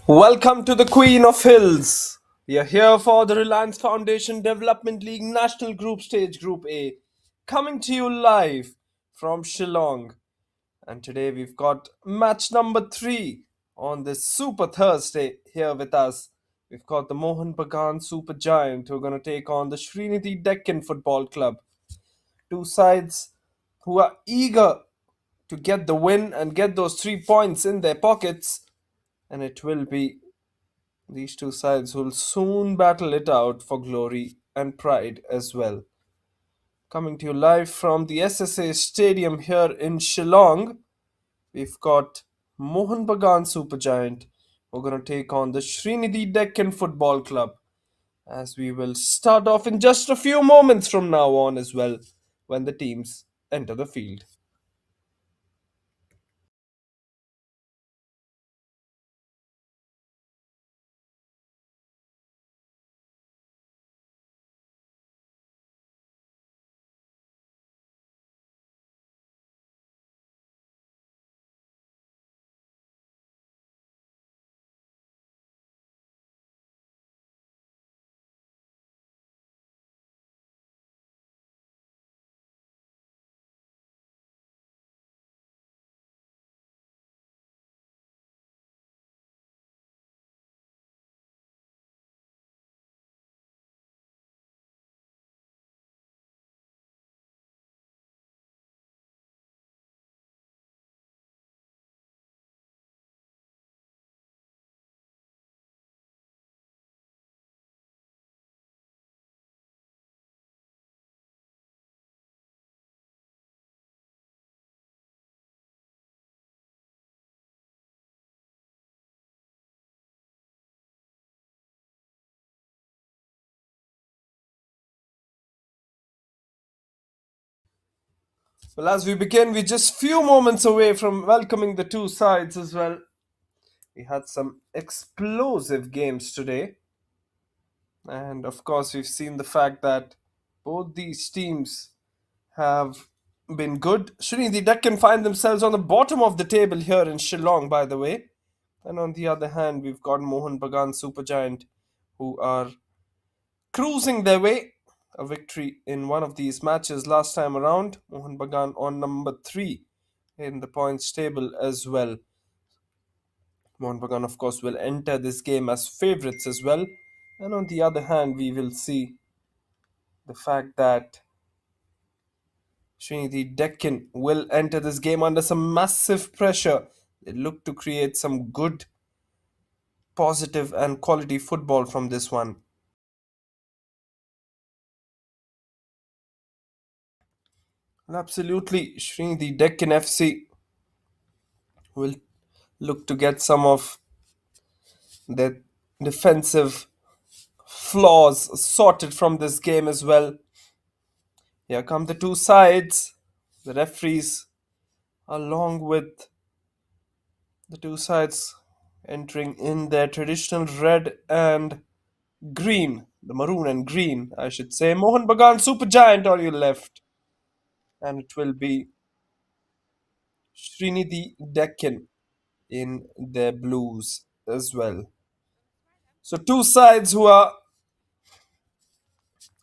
Welcome to the Queen of Hills. We are here for the Reliance Foundation Development League National Group Stage Group A, coming to you live from Shillong. And today we've got match number 3 on this Super Thursday here with us. We've got the Mohun Bagan Super Giant who are going to take on the Sreenidi Deccan Football Club. Two sides who are eager to get the win and get those 3 points in their pockets. And it will be these two sides will soon battle it out for glory and pride as well. Coming to you live from the SSA Stadium here in Shillong, we've got Mohun Bagan Supergiant. We're going to take on the Sreenidi Deccan Football Club, as we will start off in just a few moments from now on as well when the teams enter the field. Well, as we begin, we're just few moments away from welcoming the two sides as well. We had some explosive games today. And of course, we've seen the fact that both these teams have been good. Sreenidi Deccan find themselves on the bottom of the table here in Shillong, by the way. And on the other hand, we've got Mohun Bagan Supergiant, who are cruising their way. A victory in one of these matches last time around. Mohun Bagan on number 3 in the points table as well. Mohun Bagan, of course, will enter this game as favourites as well. And on the other hand, we will see the fact that Sreenidi Deccan will enter this game under some massive pressure. They look to create some good, positive, and quality football from this one. And absolutely, Sreenidi Deccan FC will look to get some of their defensive flaws sorted from this game as well. Here come the two sides, the referees, along with the two sides entering in their traditional red and green, the maroon and green, I should say. Mohun Bagan Supergiant on your left, and it will be Sreenidi Deccan in their blues as well. So two sides who are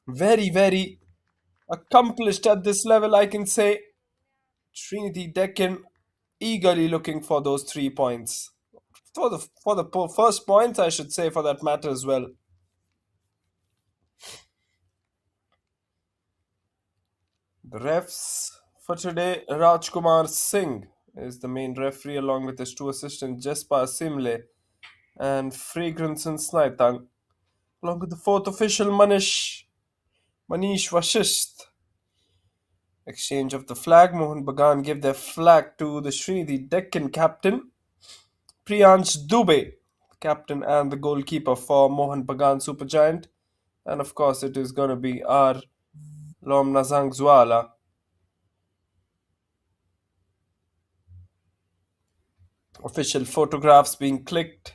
very, very accomplished at this level, I can say. Sreenidi Deccan eagerly looking for those 3 points. For the first points, I should say, for that matter as well. The refs for today, Rajkumar Singh is the main referee, along with his two assistants, Jespa Simle and Fragranson Snaitang, along with the fourth official, Manish Vashist. Exchange of the flag. Mohun Bagan give their flag to the Sreenidi Deccan captain, Priyansh Dubey, captain and the goalkeeper for Mohun Bagan Supergiant. And of course, it is going to be our Lomna Zangzwala. Official photographs being clicked.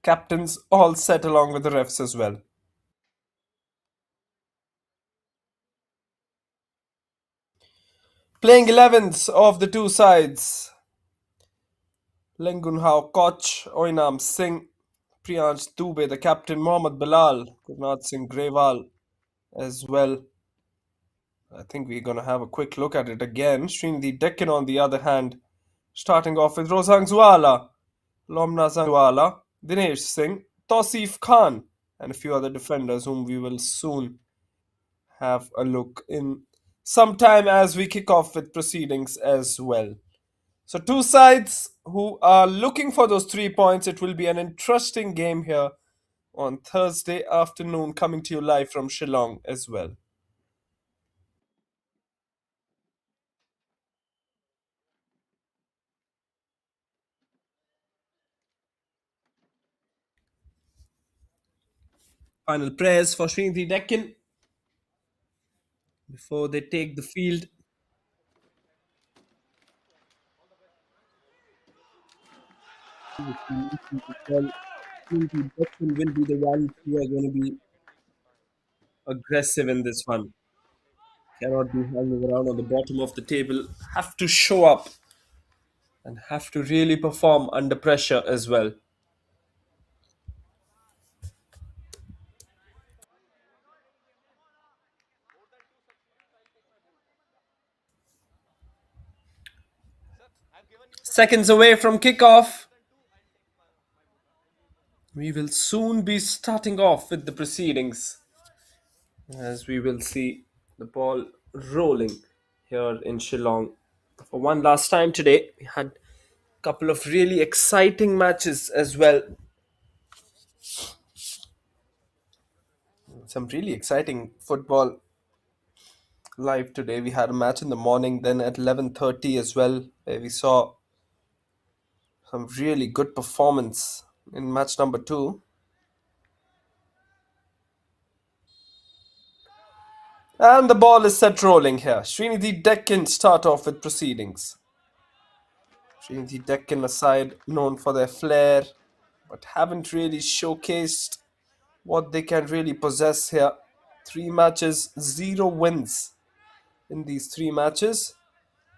Captains all set along with the refs as well. Playing 11s of the two sides. Lengunhao Koch, Oinam Singh, Priyansh Dubey, the captain, Mohammad Bilal, Gurnath Singh Grewal as well. I think we're going to have a quick look at it again. Sreenidi Deccan, on the other hand, starting off with Rozang Zwala, Lomna Zangwala, Dinesh Singh, Tausif Khan, and a few other defenders whom we will soon have a look in sometime as we kick off with proceedings as well. So, two sides who are looking for those 3 points. It will be an interesting game here on Thursday afternoon, coming to you live from Shillong as well. Final prayers for Sreenidi Deccan before they take the field. Sreenidi Deccan will be the ones who are going to be aggressive in this one. Cannot be hanging around on the bottom of the table. Have to show up and have to really perform under pressure as well. Seconds away from kickoff. We will soon be starting off with the proceedings as we will see the ball rolling here in Shillong. For one last time today, we had a couple of really exciting matches as well. Some really exciting football live today. We had a match in the morning, then at 11:30 as well, where we saw some really good performance in match number two. And the ball is set rolling here. Sreenidi Deccan start off with proceedings. Sreenidi Deccan, a side known for their flair, but haven't really showcased what they can really possess here. 3 matches, 0 wins in these 3 matches.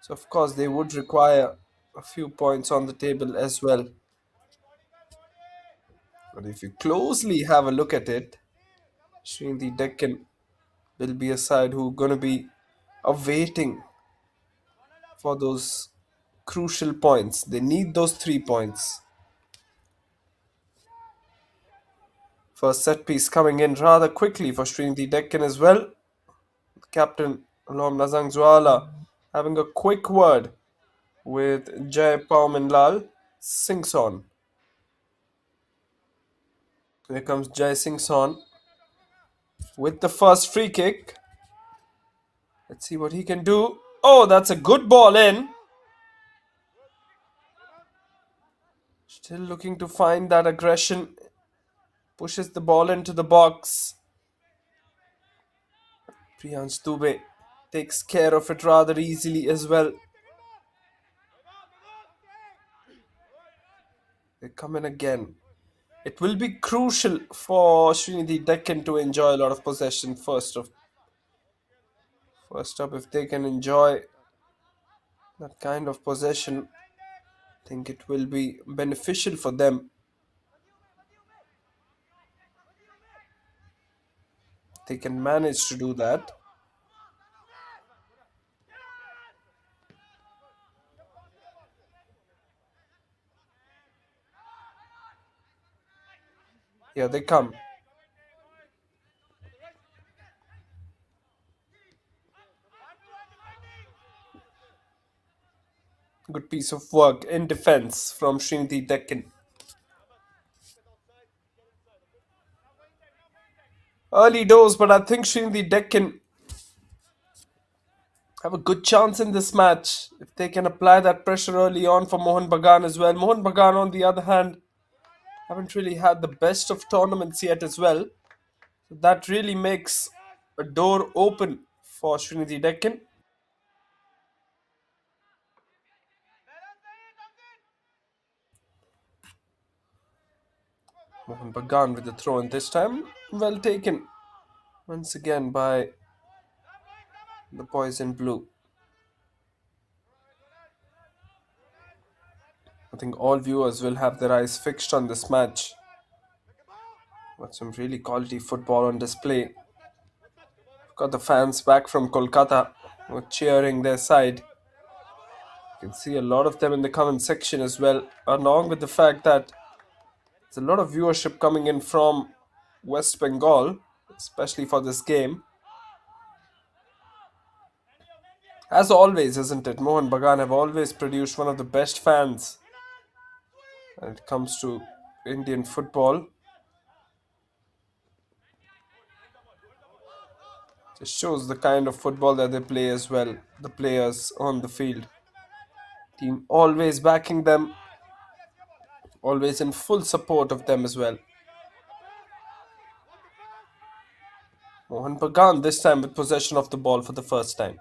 So, of course, they would require a few points on the table as well. But if you closely have a look at it, Sreenidi Deccan will be a side who are going to be awaiting for those crucial points. They need those 3 points. First set piece coming in rather quickly for Sreenidi Deccan as well. Captain Alom Nazangzwala having a quick word with Jai Paumanlal Singson. Here comes Jai Singson with the first free kick. Let's see what he can do. Oh, that's a good ball in. Still looking to find that aggression. Pushes the ball into the box. Priyansh Dubey takes care of it rather easily as well. They come in again. It will be crucial for Sreenidi Deccan to enjoy a lot of possession first up. If they can enjoy that kind of possession, I think it will be beneficial for them. They can manage to do that. Here they come. Good piece of work in defense from Sreenidi Deccan. Early doors, but I think Sreenidi Deccan have a good chance in this match if they can apply that pressure early on for Mohun Bagan as well. Mohun Bagan, on the other hand, haven't really had the best of tournaments yet as well. So that really makes a door open for Sreenidi Deccan. Mohun Bagan with the throw in this time. Well taken once again by the boys in blue. I think all viewers will have their eyes fixed on this match. Got some really quality football on display. Got the fans back from Kolkata who are cheering their side. You can see a lot of them in the comment section as well, along with the fact that there's a lot of viewership coming in from West Bengal, especially for this game. As always, isn't it? Mohun Bagan have always produced one of the best fans when it comes to Indian football. Just shows the kind of football that they play as well, the players on the field. Team always backing them, always in full support of them as well. Mohun Bagan this time with possession of the ball for the first time.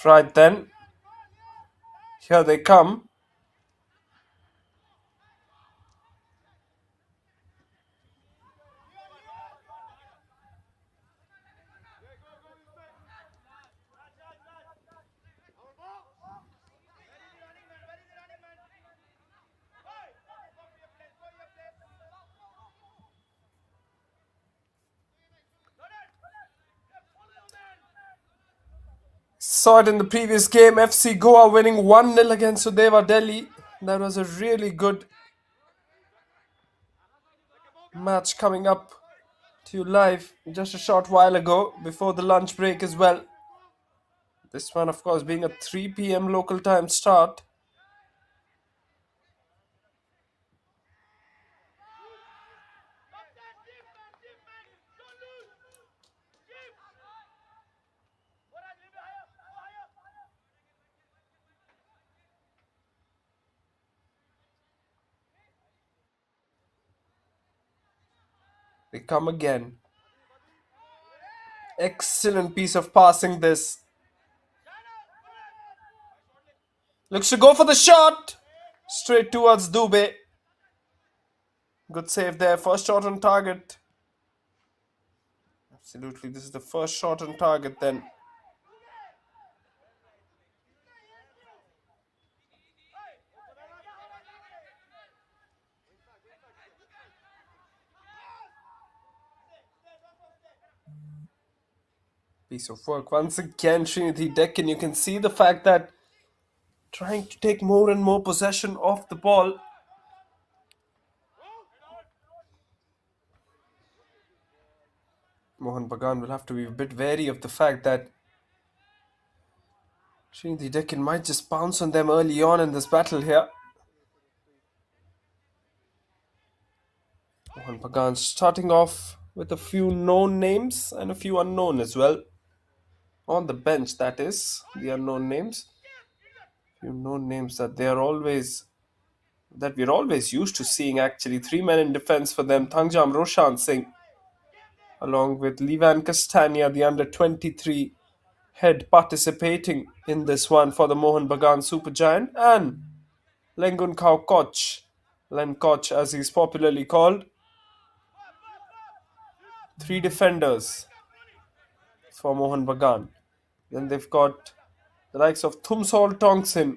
Right then, here they come. Saw it in the previous game, FC Goa winning 1-0 against Sudeva Delhi. That was a really good match coming up to you live just a short while ago before the lunch break as well. This one, of course, being a 3 p.m. local time start. They come again. Excellent piece of passing this. Looks to go for the shot. Straight towards Dubey. Good save there. First shot on target. Absolutely. This is the first shot on target then. Piece of work. Once again, Sreenidi Deccan, you can see the fact that trying to take more and more possession of the ball. Mohun Bagan will have to be a bit wary of the fact that Sreenidi Deccan might just pounce on them early on in this battle here. Mohun Bagan starting off with a few known names and a few unknown as well. On the bench, that is, the unknown names. Few known names that we're always used to seeing actually. Three men in defense for them. Thangjam Roshan Singh, along with Levan Castagna, the under 23 head participating in this one for the Mohun Bagan Supergiant, and Lengun Khao Koch, Len Koch as he's popularly called. Three defenders for Mohun Bagan. Then they've got the likes of Thumsol Tongsin,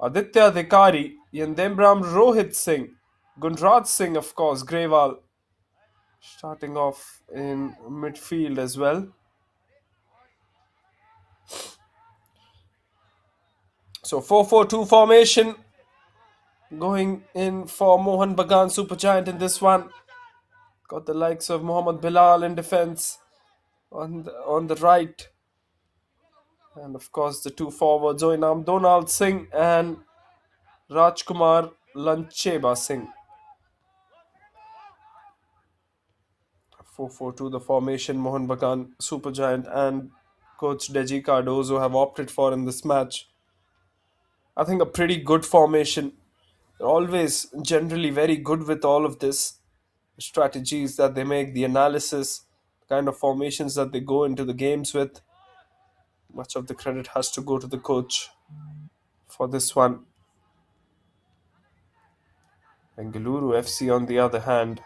Aditya Dekari, Yandembram Rohit Singh, Gunraj Singh, of course, Grewal, starting off in midfield as well. So 4-4-2 formation going in for Mohun Bagan Supergiant in this one. Got the likes of Mohammad Bilal in defense on the right. And of course the two forwards, Oinam Donald Singh and Rajkumar Lancheba Singh. 4-4-2 the formation Mohun Bagan Supergiant and coach Deji Cardozo have opted for in this match. I think a pretty good formation. They're always generally very good with all of this. The strategies that they make, the analysis, the kind of formations that they go into the games with. Much of the credit has to go to the coach for this one. Bengaluru FC, on the other hand,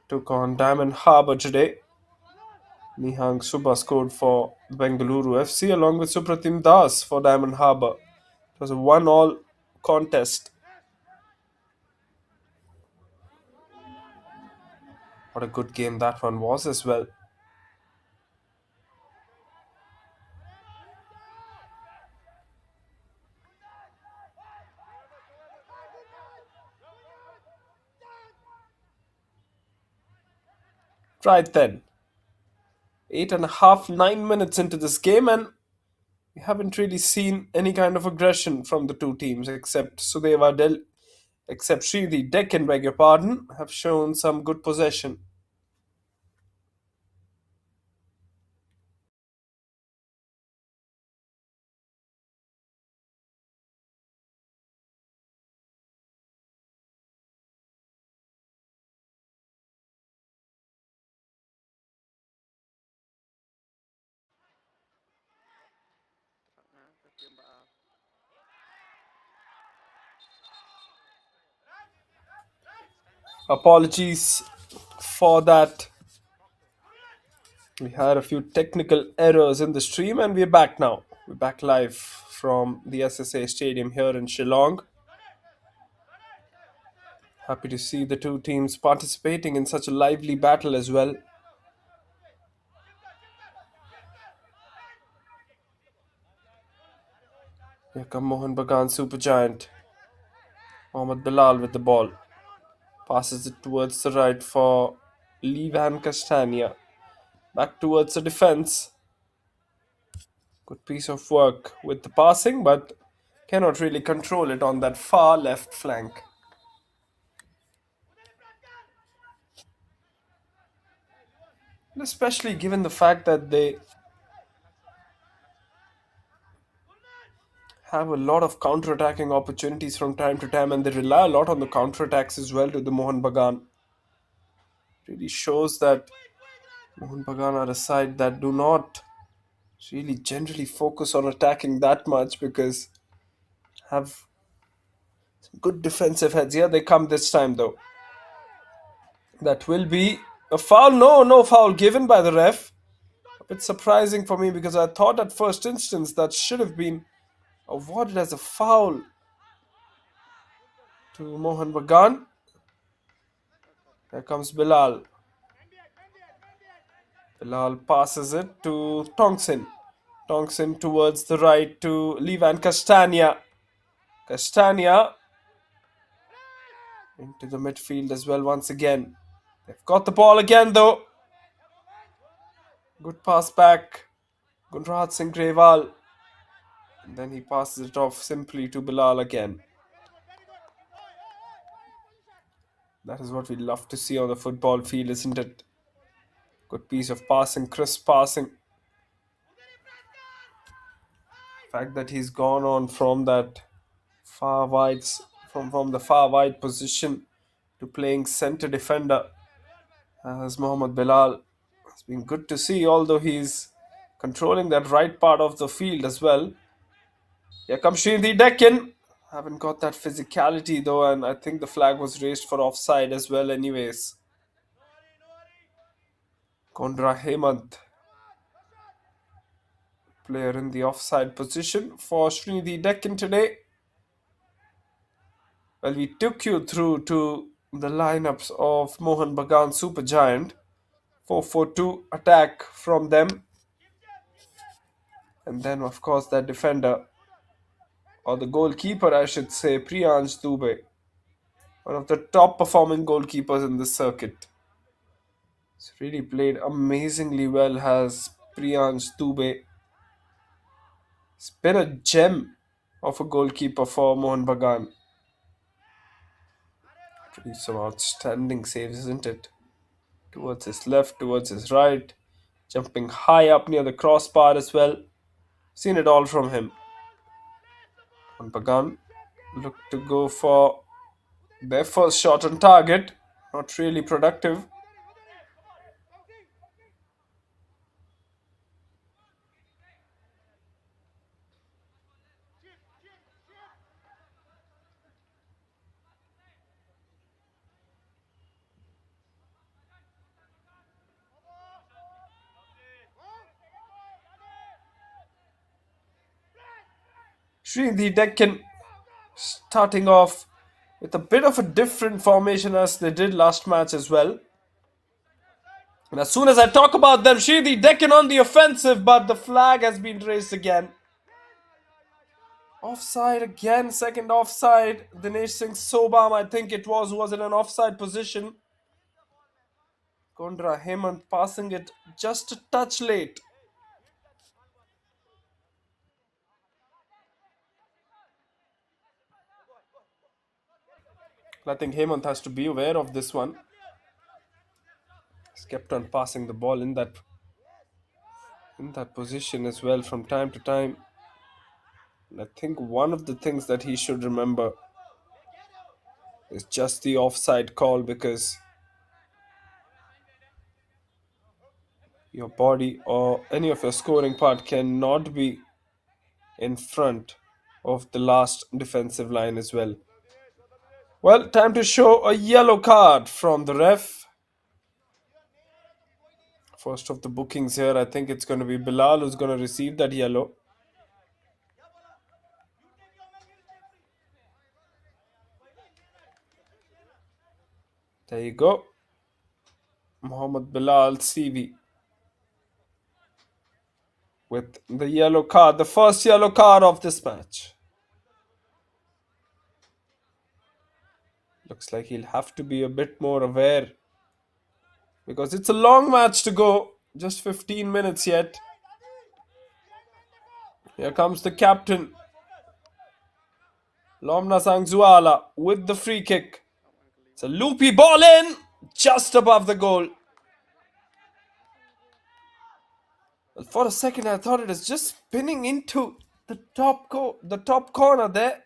took on Diamond Harbour today. Nihang Subha scored for Bengaluru FC along with Supratim Das for Diamond Harbour. It was a 1-all contest. What a good game that one was as well. Right then, 8.5, 9 minutes into this game, and we haven't really seen any kind of aggression from the two teams except Sreenidi Deccan, beg your pardon, have shown some good possession. Apologies for that. We had a few technical errors in the stream, and we're back now. We're back live from the SSA Stadium here in Shillong. Happy to see the two teams participating in such a lively battle as well. Here come Mohun Bagan Supergiant. Mohammad Bilal with the ball. Passes it towards the right for Levan Castagna. Back towards the defense. Good piece of work with the passing, but cannot really control it on that far left flank. And especially given the fact that they have a lot of counter-attacking opportunities from time to time, and they rely a lot on the counter-attacks as well to the Mohun Bagan. Really shows that Mohun Bagan are a side that do not really generally focus on attacking that much because have some good defensive heads. Here they come this time though. That will be a foul. No, no foul given by the ref. A bit surprising for me because I thought at first instance that should have been awarded as a foul to Mohun Bagan. Here comes Bilal. Bilal passes it to Tongsin. Tongsin towards the right to Levan Castagna. Castagna into the midfield as well once again. They've got the ball again though. Good pass back. Gunraj Singh Grewal. And then he passes it off simply to Bilal again. That is what we love to see on the football field, isn't it? Good piece of passing, crisp passing. The fact that he's gone on from that far wide, from the far wide position to playing centre defender as Mohammad Bilal has been good to see, although he's controlling that right part of the field as well. Here comes Sreenidi Deccan. Haven't got that physicality though, and I think the flag was raised for offside as well anyways. Kondra Hemant, player in the offside position for Sreenidi Deccan today. Well, we took you through to the lineups of Mohun Bagan Supergiant. 4-4-2 attack from them. And then, of course, that defender, or the goalkeeper, I should say, Priyansh Dubey. One of the top performing goalkeepers in this circuit. He's really played amazingly well, has Priyansh Dubey. He's been a gem of a goalkeeper for Mohun Bagan. Really some outstanding saves, isn't it? Towards his left, towards his right, jumping high up near the crossbar as well. Seen it all from him. And Bagan look to go for their first shot on target. Not really productive. Sreenidi Deccan starting off with a bit of a different formation as they did last match as well. And as soon as I talk about them, Sreenidi Deccan on the offensive, but the flag has been raised again. Offside again, second offside. Dinesh Singh Sobam, I think it was in an offside position. Kondra Hemant passing it just a touch late. I think Hemant has to be aware of this one. He's kept on passing the ball in that position as well from time to time. And I think one of the things that he should remember is just the offside call, because your body or any of your scoring part cannot be in front of the last defensive line as well. Well, time to show a yellow card from the ref. First of the bookings here, I think it's going to be Bilal who's going to receive that yellow. There you go. Mohammed Bilal CV with the yellow card, the first yellow card of this match. Looks like he'll have to be a bit more aware, because it's a long match to go. Just 15 minutes yet. Here comes the captain, Lomna Sangzuala, with the free kick. It's a loopy ball in, just above the goal. Well, for a second I thought it was just spinning into the top corner there.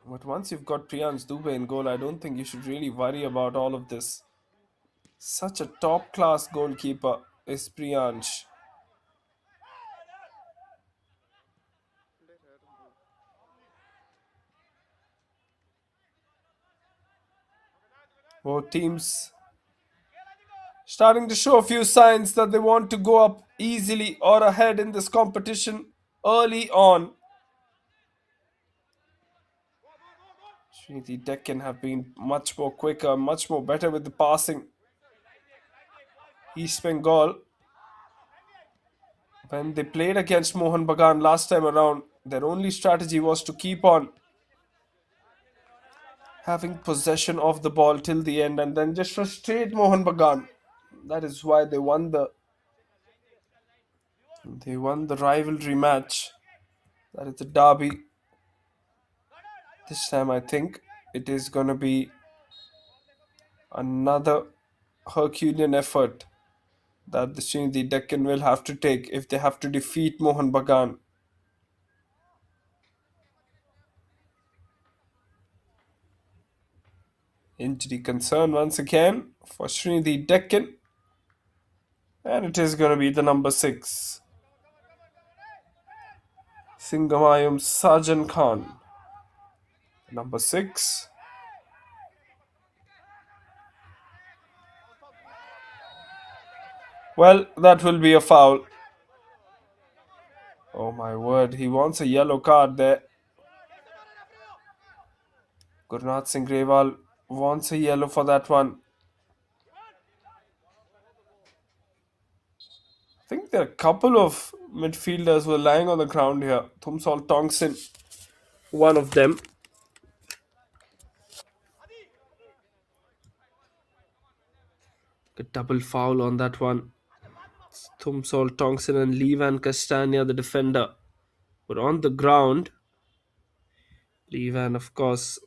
But once you've got Priyansh Dubey in goal, I don't think you should really worry about all of this. Such a top-class goalkeeper is Priyansh. Both teams starting to show a few signs that they want to go up easily or ahead in this competition early on. Sreenidi Deccan have been much more quicker, much more better with the passing. East Bengal, when they played against Mohun Bagan last time around, their only strategy was to keep on having possession of the ball till the end and then just frustrate Mohun Bagan. That is why they won the rivalry match. That is the derby. This time I think it is going to be another Herculean effort that the Sreenidi Deccan will have to take if they have to defeat Mohun Bagan. Injury concern once again for Sreenidi Deccan. And it is going to be the number 6, Singamayum Sajan Khan. Number 6. Well, that will be a foul. Oh my word, he wants a yellow card there. Gurnath Singh Grewal wants a yellow for that one. I think there are a couple of midfielders who are lying on the ground here. Thumsol Tongsin, one of them. A double foul on that one. Thumsol Tongsin and Levan Castagna, the defender, were on the ground. Levan, of course,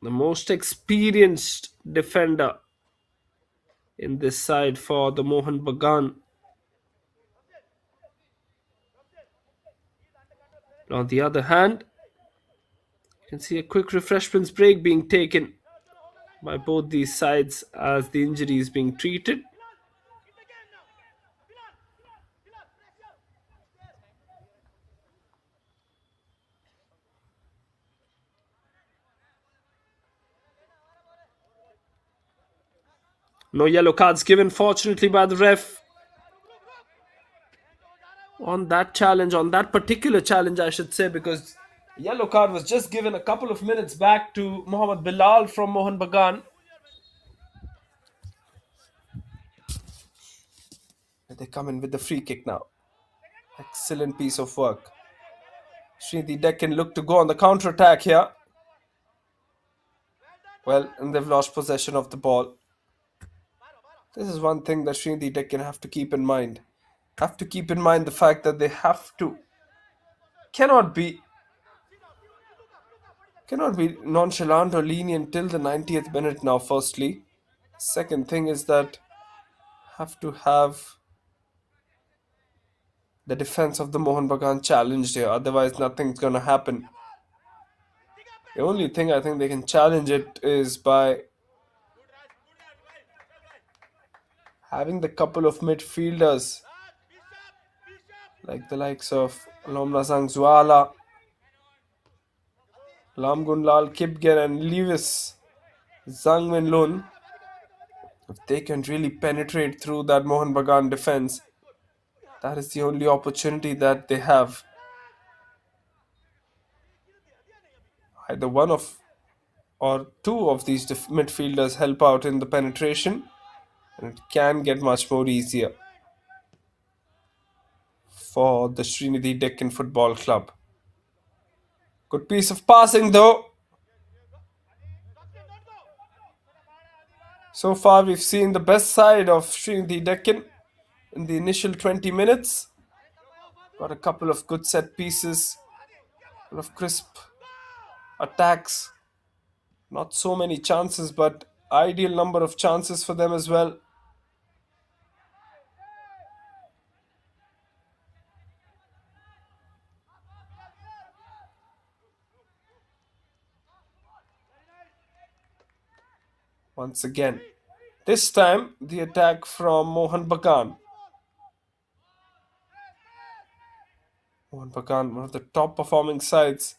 the most experienced defender in this side for the Mohun Bagan. On the other hand, you can see a quick refreshments break being taken by both these sides as the injury is being treated. No yellow cards given, fortunately, by the ref. On on that challenge, on that particular challenge, I should say, because yellow card was just given a couple of minutes back to Mohammad Bilal from Mohun Bagan. They come in with the free kick now. Excellent piece of work. Sreenidi Deccan look to go on the counter attack here. Well, and they've lost possession of the ball. This is one thing that Sreenidi Deccan have to keep in mind. Have to keep in mind the fact that they cannot be cannot be nonchalant or lenient till the 90th minute now. Firstly, second thing is that have to have the defense of the Mohun Bagan challenged here. Otherwise, nothing's gonna happen. The only thing I think they can challenge it is by having the couple of midfielders like the likes of Lomna Zangzuala, Lamgunlal Kipgen, and Lewis Zhangmin Lun. If they can really penetrate through that Mohun Bagan defense, that is the only opportunity that they have. Either one of or two of these midfielders help out in the penetration, and it can get much more easier for the Sreenidi Deccan Football Club. Good piece of passing though. So far, we've seen the best side of Sreenidi Deccan in the initial 20 minutes. Got a couple of good set pieces, a couple of crisp attacks. Not so many chances, but ideal number of chances for them as well. Once again, this time the attack from Mohun Bagan. Mohun Bagan, one of the top performing sides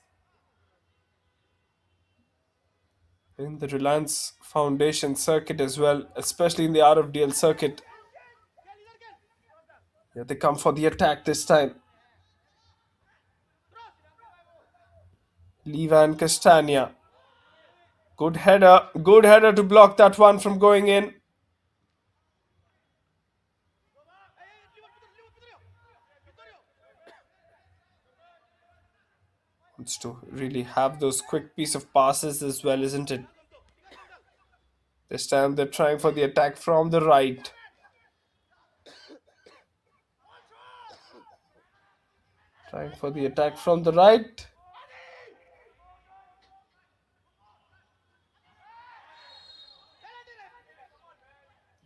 in the Reliance Foundation circuit as well, especially in the RFDL circuit. Here they come for the attack this time. Levan Castagna. Good header to block that one from going in. Wants to really have those quick piece of passes as well, isn't it? This time they're trying for the attack from the right. Trying for the attack from the right.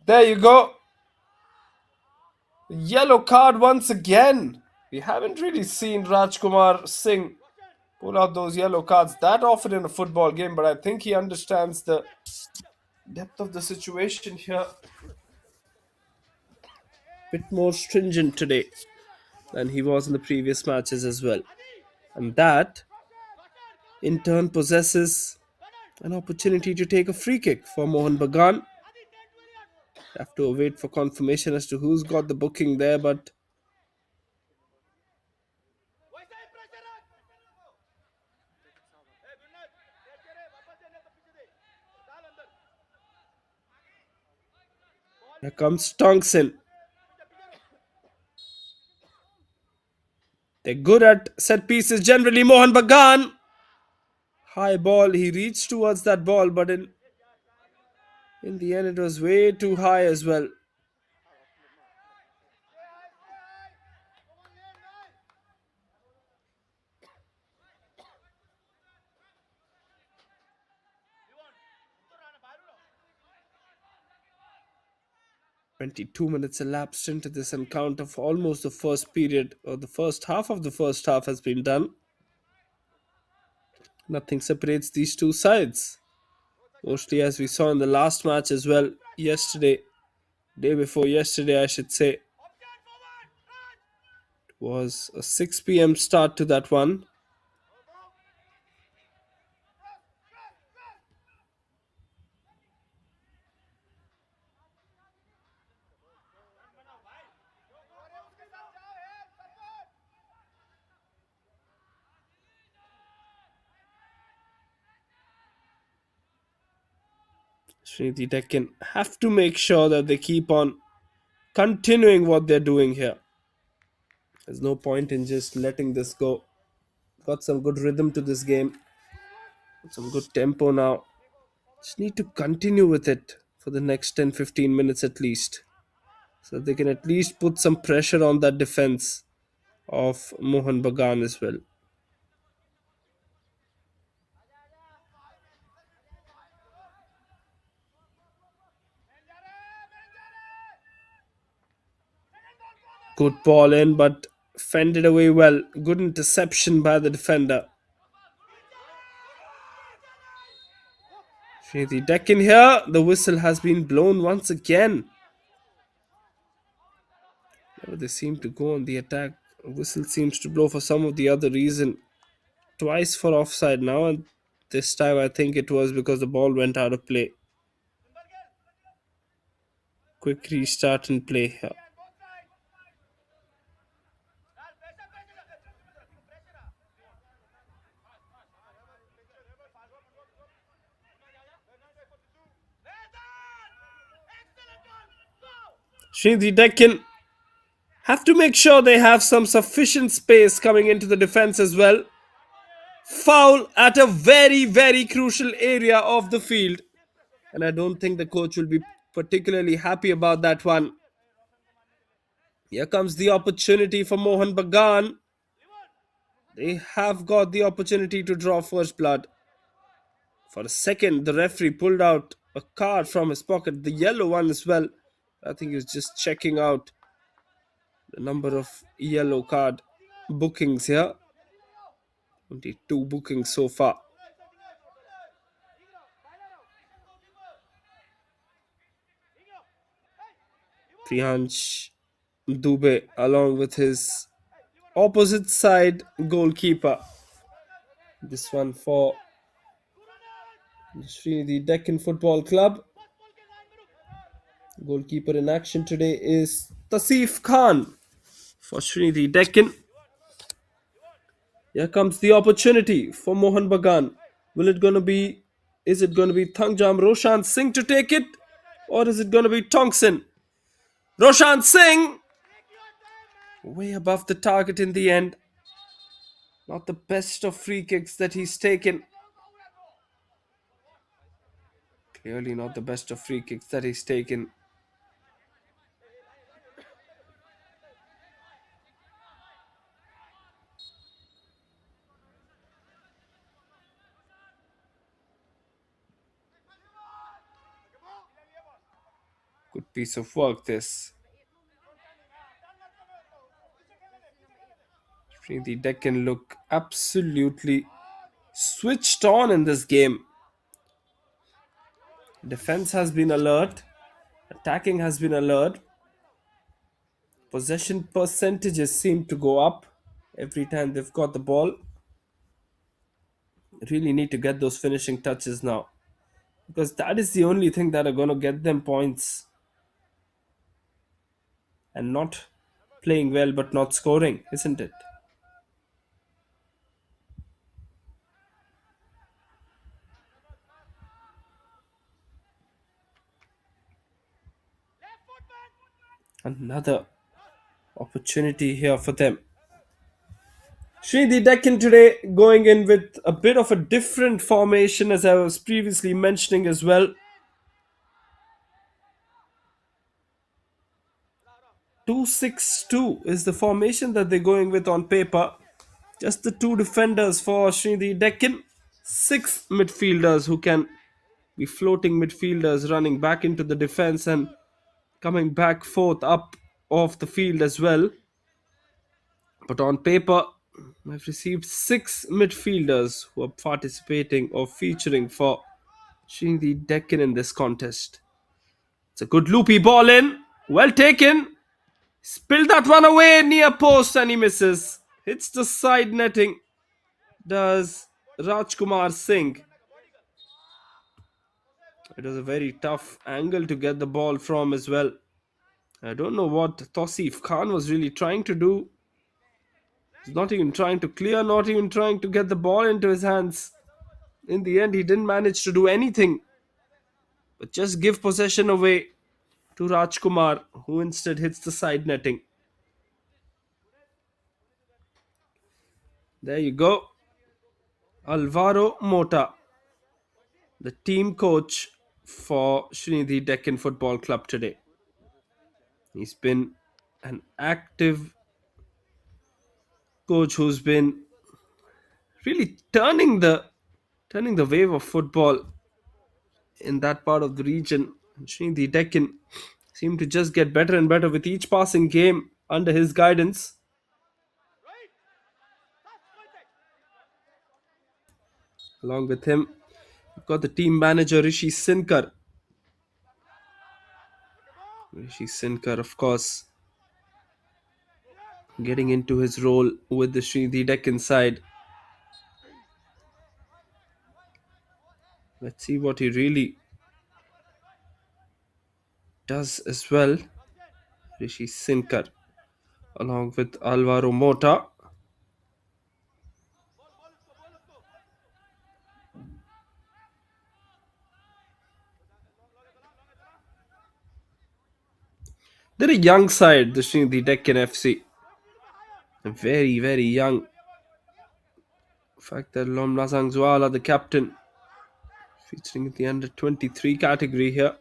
There you go. Yellow card once again. We haven't really seen Rajkumar Singh pull out those yellow cards that often in a football game, but I think he understands the depth of the situation here. Bit more stringent today than he was in the previous matches as well. And that, in turn, possesses an opportunity to take a free kick for Mohun Bagan. Have to wait for confirmation as to who's got the booking there, but here comes Tongson. They're good at set pieces generally. Mohun Bagan. High ball. He reached towards that ball, but in the end, it was way too high as well. "22 minutes elapsed into this encounter for almost the first period, or the first half of the first half has been done. Nothing separates these two sides. Mostly as we saw in the last match as well yesterday, day before yesterday, I should say. It was a 6 p.m. start to that one. Sreenidi Deccan have to make sure that they keep on continuing what they're doing here. There's no point in just letting this go. Got some good rhythm to this game, some good tempo now. Just need to continue with it for the next 10-15 minutes at least, so they can at least put some pressure on that defense of Mohun Bagan as well. Good ball in, but fended away well. Good interception by the defender. Sreenidi Deccan here. The whistle has been blown once again. Whenever they seem to go on the attack, whistle seems to blow for some of the other reason. Twice for offside now, and this time I think it was because the ball went out of play. Quick restart and play here. Sreenidi Deccan have to make sure they have some sufficient space coming into the defense as well. Foul at a very, very crucial area of the field. And I don't think the coach will be particularly happy about that one. Here comes the opportunity for Mohun Bagan. They have got the opportunity to draw first blood. For a second, the referee pulled out a card from his pocket, the yellow one as well. I think he was just checking out the number of yellow card bookings here. 22 bookings so far. Priyansh Dubey along with his opposite side goalkeeper. This one for Sreenidi Deccan Football Club. Goalkeeper in action today is Tasif Khan for Sreenidi Deccan. Here comes the opportunity for Mohun Bagan. Is it gonna be Thangjam Roshan Singh to take it? Or is it gonna be Tongson? Roshan Singh! Way above the target in the end. Not the best of free kicks that he's taken. Clearly not the best of free kicks that he's taken. Good piece of work this. Sreenidi Deccan look absolutely switched on in this game. Defense has been alert. Attacking has been alert. Possession percentages seem to go up every time they've got the ball. Really need to get those finishing touches now, because that is the only thing that are going to get them points, and not playing well but not scoring, isn't it? Another opportunity here for them. Sreenidi Deccan today going in with a bit of a different formation, as I was previously mentioning as well. 2-6-2 is the formation that they're going with on paper. Just the two defenders for Sreenidi Deccan. Six midfielders who can be floating midfielders running back into the defense and coming back forth up off the field as well. But on paper, I've received six midfielders who are participating or featuring for Sreenidi Deccan in this contest. It's a good loopy ball in. Well taken. Spilled that one away near post and he misses. Hits the side netting. Does Rajkumar Singh. It was a very tough angle to get the ball from as well. I don't know what Tausif Khan was really trying to do. He's not even trying to clear, not even trying to get the ball into his hands. In the end, he didn't manage to do anything. but just give possession away to Rajkumar, who instead hits the side netting. There you go. Alvaro Mota, the team coach for Sreenidi Deccan Football Club today. He's been an active coach who's been really turning the wave of football in that part of the region. Sreenidi Deccan seemed to just get better and better with each passing game under his guidance. Along with him, we've got the team manager Rishi Sinkar. Rishi Sinkar, of course, getting into his role with the Sreenidi Deccan side. Let's see what he really does as well. Rishi Sinkar, along with Alvaro Mota. They're a young side, the Sreenidi Deccan FC. Very, very young. In fact, that Lomna Zangzwala, the captain, featuring in the under 23 category here.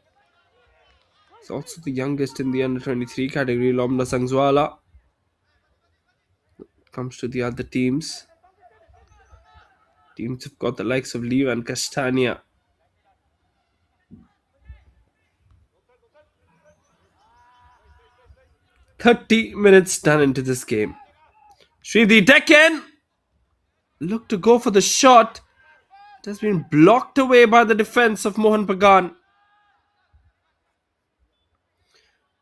He's also the youngest in the under 23 category, Lomna Zangzwala. Comes to the other teams. Teams have got the likes of Leo and Castania. "30 minutes done into this game. Sreenidi Deccan look to go for the shot. It has been blocked away by the defense of Mohun Bagan.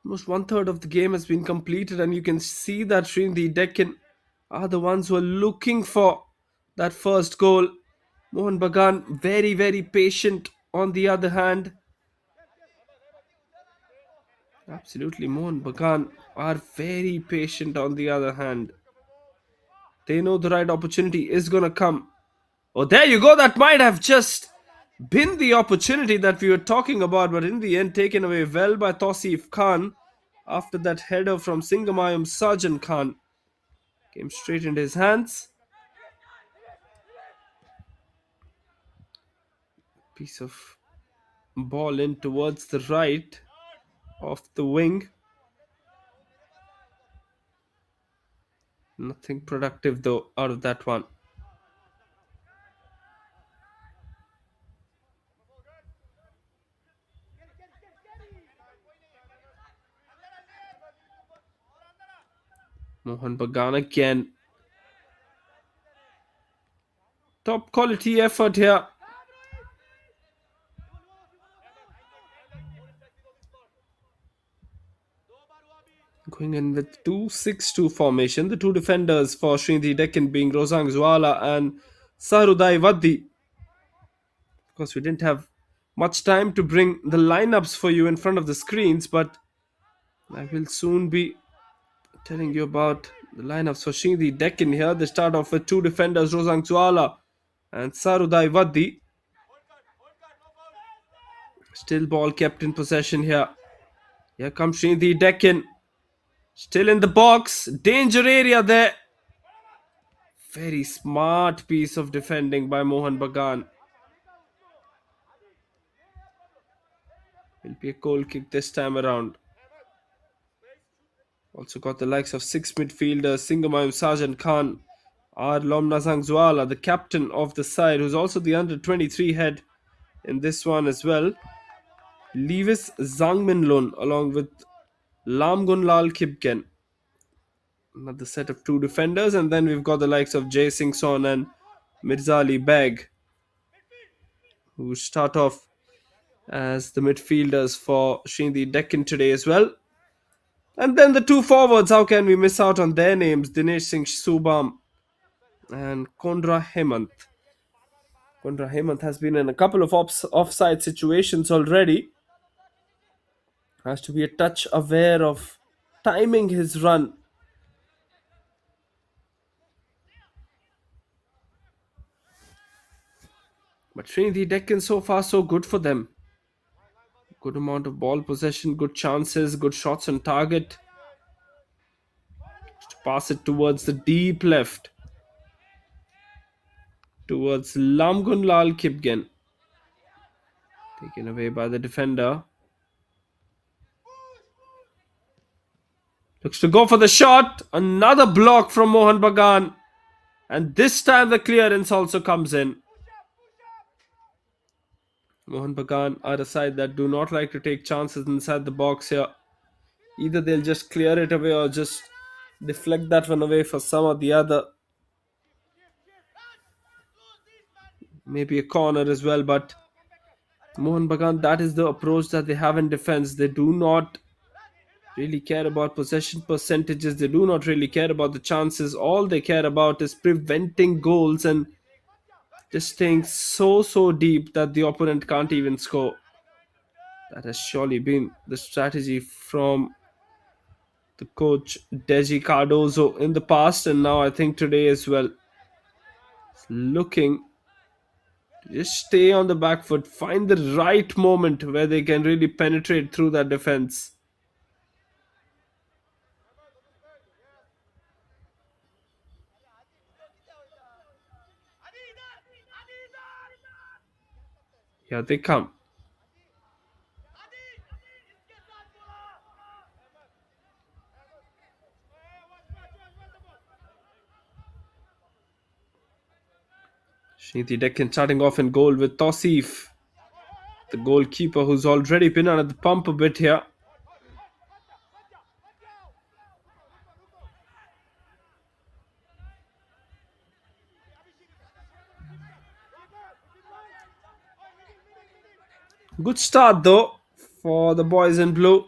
Almost one third of the game has been completed, and you can see that Sreenidi Deccan are the ones who are looking for that first goal. Mohun Bagan very, very patient on the other hand. Absolutely, Mohun Bagan are very patient on the other hand. They know the right opportunity is going to come. Oh, there you go. That might have just been the opportunity that we were talking about, but in the end, taken away well by Tausif Khan after that header from Singamayam Sarjan Khan. Came straight into his hands. Piece of ball in towards the right of the wing. Nothing productive though out of that one. Mohun Bagan again. Top quality effort here. Going in with 2-6-2 formation. The two defenders for Sreenidi Deccan being Rosang Zwala and Sarudai Vaddi. Of course, we didn't have much time to bring the lineups for you in front of the screens, but I will soon be telling you about the lineups for Sreenidi Deccan here. They start off with two defenders, Rosang Zwala and Sarudai Vaddi. Still ball kept in possession here. Here comes Sreenidi Deccan. Still in the box. Danger area there. Very smart piece of defending by Mohun Bagan. Will be a goal kick this time around. Also got the likes of six midfielders, Singamayam Sarjan Khan, R. Lomna Zangzwala, the captain of the side, who's also the under 23 head in this one as well. Lewis Zangminlun along with Lamgunlal Kipken. Another set of two defenders, and then we've got the likes of Jay Singh Son and Mirza Ali Beg, who start off as the midfielders for Sreenidi Deccan today as well. And then the two forwards, how can we miss out on their names? Dinesh Singh Subam and Kondra Hemant. Kondra Hemant has been in a couple of offside situations already. Has to be a touch aware of timing his run. But Sreenidi Deccan, so far so good for them. Good amount of ball possession, good chances, good shots on target. To pass it towards the deep left, towards Lamgunlal Kipgen. Taken away by the defender. Looks to go for the shot. Another block from Mohun Bagan. And this time the clearance also comes in. Mohun Bagan are a side that do not like to take chances inside the box here. Either they'll just clear it away or just deflect that one away for some or the other. Maybe a corner as well, but Mohun Bagan, that is the approach that they have in defense. They do not really care about possession percentages. They do not really care about the chances. All they care about is preventing goals and just staying so deep that the opponent can't even score. That has surely been the strategy from the coach Deji Cardozo in the past, and now I think today as well. Looking to just stay on the back foot, find the right moment where they can really penetrate through that defense. Here they come. Sreenidi Deccan starting off in goal with Tosif, the goalkeeper who's already been under the pump a bit here. Good start though for the boys in blue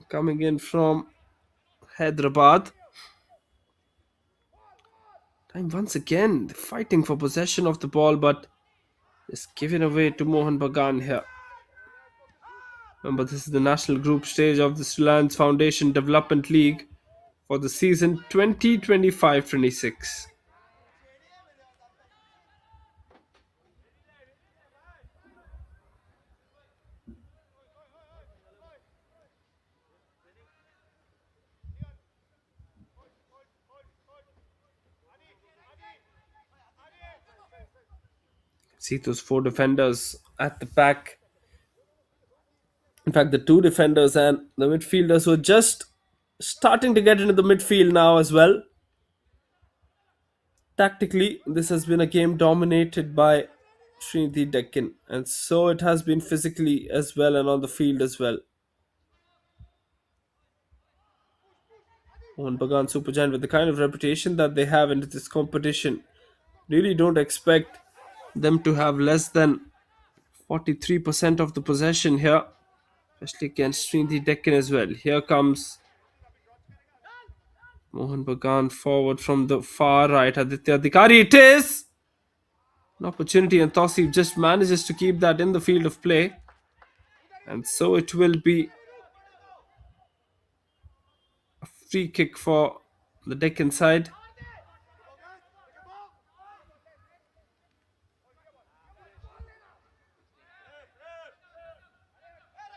coming in from Hyderabad. Time once again fighting for possession of the ball, but just giving away to Mohun Bagan here. Remember, this is the national group stage of the Reliance Foundation Development League for the season 2025-26. See those four defenders at the back. In fact, the two defenders and the midfielders were just starting to get into the midfield now as well. Tactically, this has been a game dominated by Sreenidi Deccan, and so it has been physically as well and on the field as well. Mohun Bagan Supergiant, with the kind of reputation that they have into this competition, really don't expect them to have less than 43% of the possession here, especially against Sreenidi Deccan as well. Here comes Mohun Bagan forward from the far right. Aditya Adhikari, it is an opportunity, and Tosif just manages to keep that in the field of play. And so it will be a free kick for the Deccan side.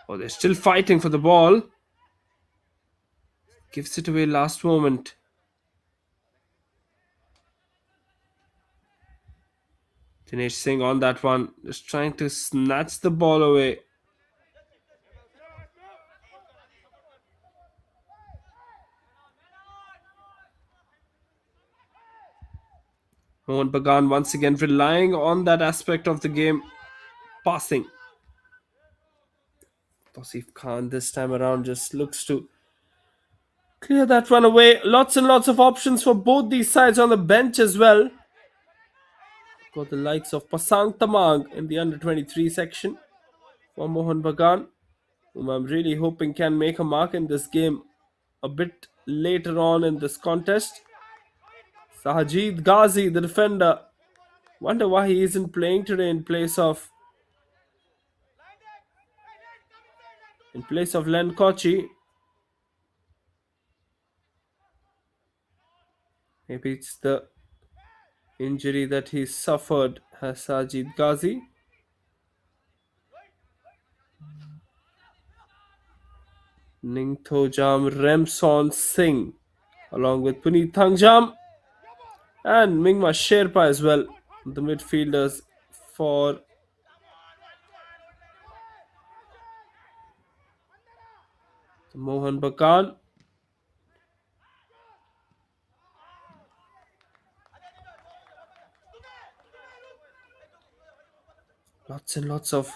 Oh, they're still fighting for the ball. Gives it away last moment. Dinesh Singh on that one, just trying to snatch the ball away. Mohun Bagan once again relying on that aspect of the game, passing. Tosif Khan this time around just looks to clear that one away. Lots and lots of options for both these sides on the bench as well. Got the likes of Pasang Tamang in the under 23 section for Mohun Bagan, whom I'm really hoping can make a mark in this game a bit later on in this contest. Sahajid Ghazi, the defender. Wonder why he isn't playing today in place of Len Kochi. Maybe it's the injury that he suffered, has Sajid Ghazi. Ningthojam Remson Singh, along with Puneet Thangjam and Mingma Sherpa as well, the midfielders for Mohun Bagan. Lots and lots of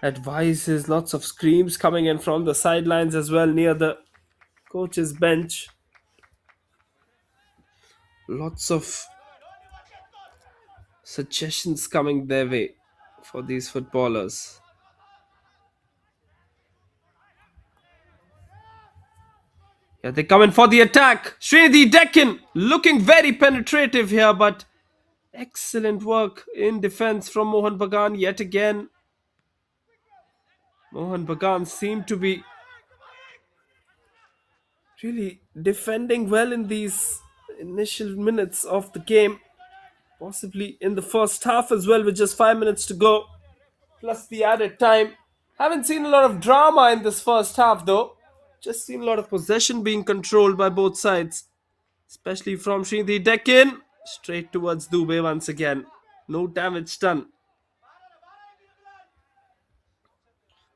advices, lots of screams coming in from the sidelines as well near the coach's bench. Lots of suggestions coming their way for these footballers. Yeah, they come in for the attack. Sreenidi Deccan looking very penetrative here, but excellent work in defense from Mohun Bagan yet again. Mohun Bagan seemed to be really defending well in these initial minutes of the game, possibly in the first half as well, with just 5 minutes to go, plus the added time. Haven't seen a lot of drama in this first half though. Just seen a lot of possession being controlled by both sides, especially from Sreenidi Deccan. Straight towards Dubey once again. No damage done.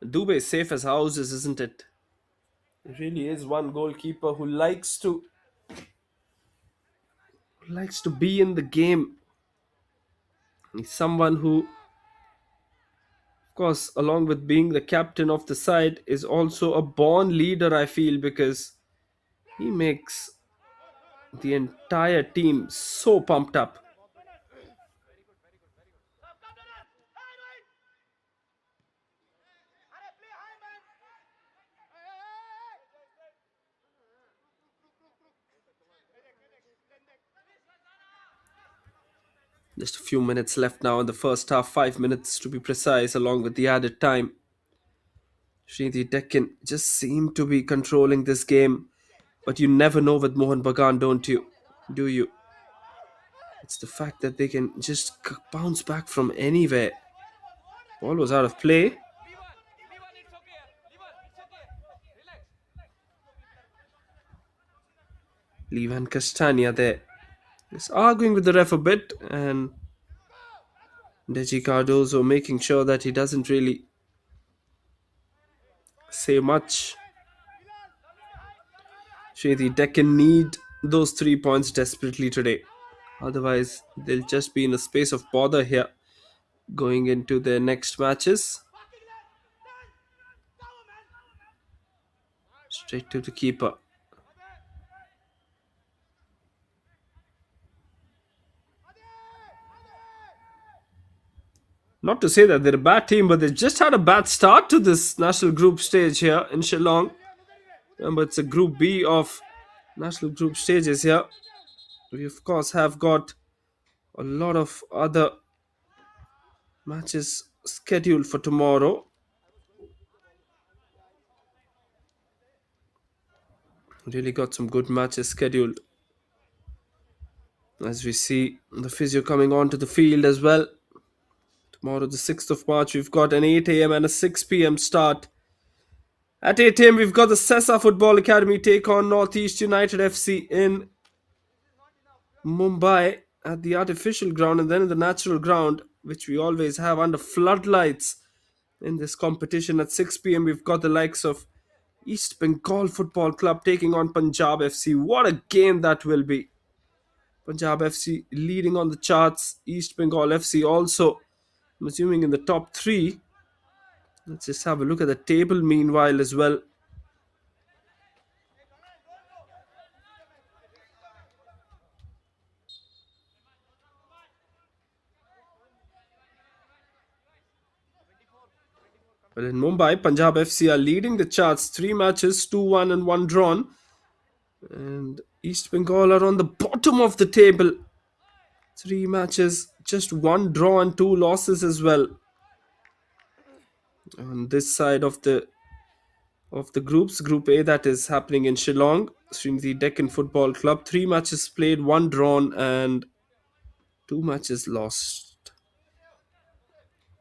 Dubey safe as houses, isn't it? It really is one goalkeeper who likes to be in the game. He's someone who, of course, along with being the captain of the side, is also a born leader, I feel, because he makes the entire team so pumped up. Just a few minutes left now in the first half, 5 minutes to be precise, along with the added time. Sreenidi Deccan just seem to be controlling this game, but you never know with Mohun Bagan, don't you? Do you? It's the fact that they can just bounce back from anywhere. Ball was out of play. Levan Castagna there is arguing with the ref a bit, and Deji Cardozo making sure that he doesn't really say much. Sreenidi Deccan need those 3 points desperately today. Otherwise, they'll just be in a space of bother here going into their next matches. Straight to the keeper. Not to say that they're a bad team, but they just had a bad start to this national group stage here in Shillong. Remember, it's a Group B of national group stages here. We, of course, have got a lot of other matches scheduled for tomorrow. Really got some good matches scheduled. As we see the physio coming onto the field as well. Tomorrow, the 6th of March, we've got an 8 a.m. and a 6 p.m. start. At 8 a.m., we've got the Sessa Football Academy take on Northeast United FC in Mumbai at the artificial ground, and then in the natural ground, which we always have under floodlights in this competition. At 6 p.m., we've got the likes of East Bengal Football Club taking on Punjab FC. What a game that will be! Punjab FC leading on the charts. East Bengal FC also, I'm assuming, in the top three. Let's just have a look at the table meanwhile as well. Well, in Mumbai, Punjab FC are leading the charts. 3 matches, 2-1 and 1 drawn. And East Bengal are on the bottom of the table. 3 matches, just 1 draw and 2 losses as well. On this side of the groups, Group A, that is happening in Shillong, Sreenidi Deccan Football Club. 3 matches played, 1 drawn and 2 matches lost,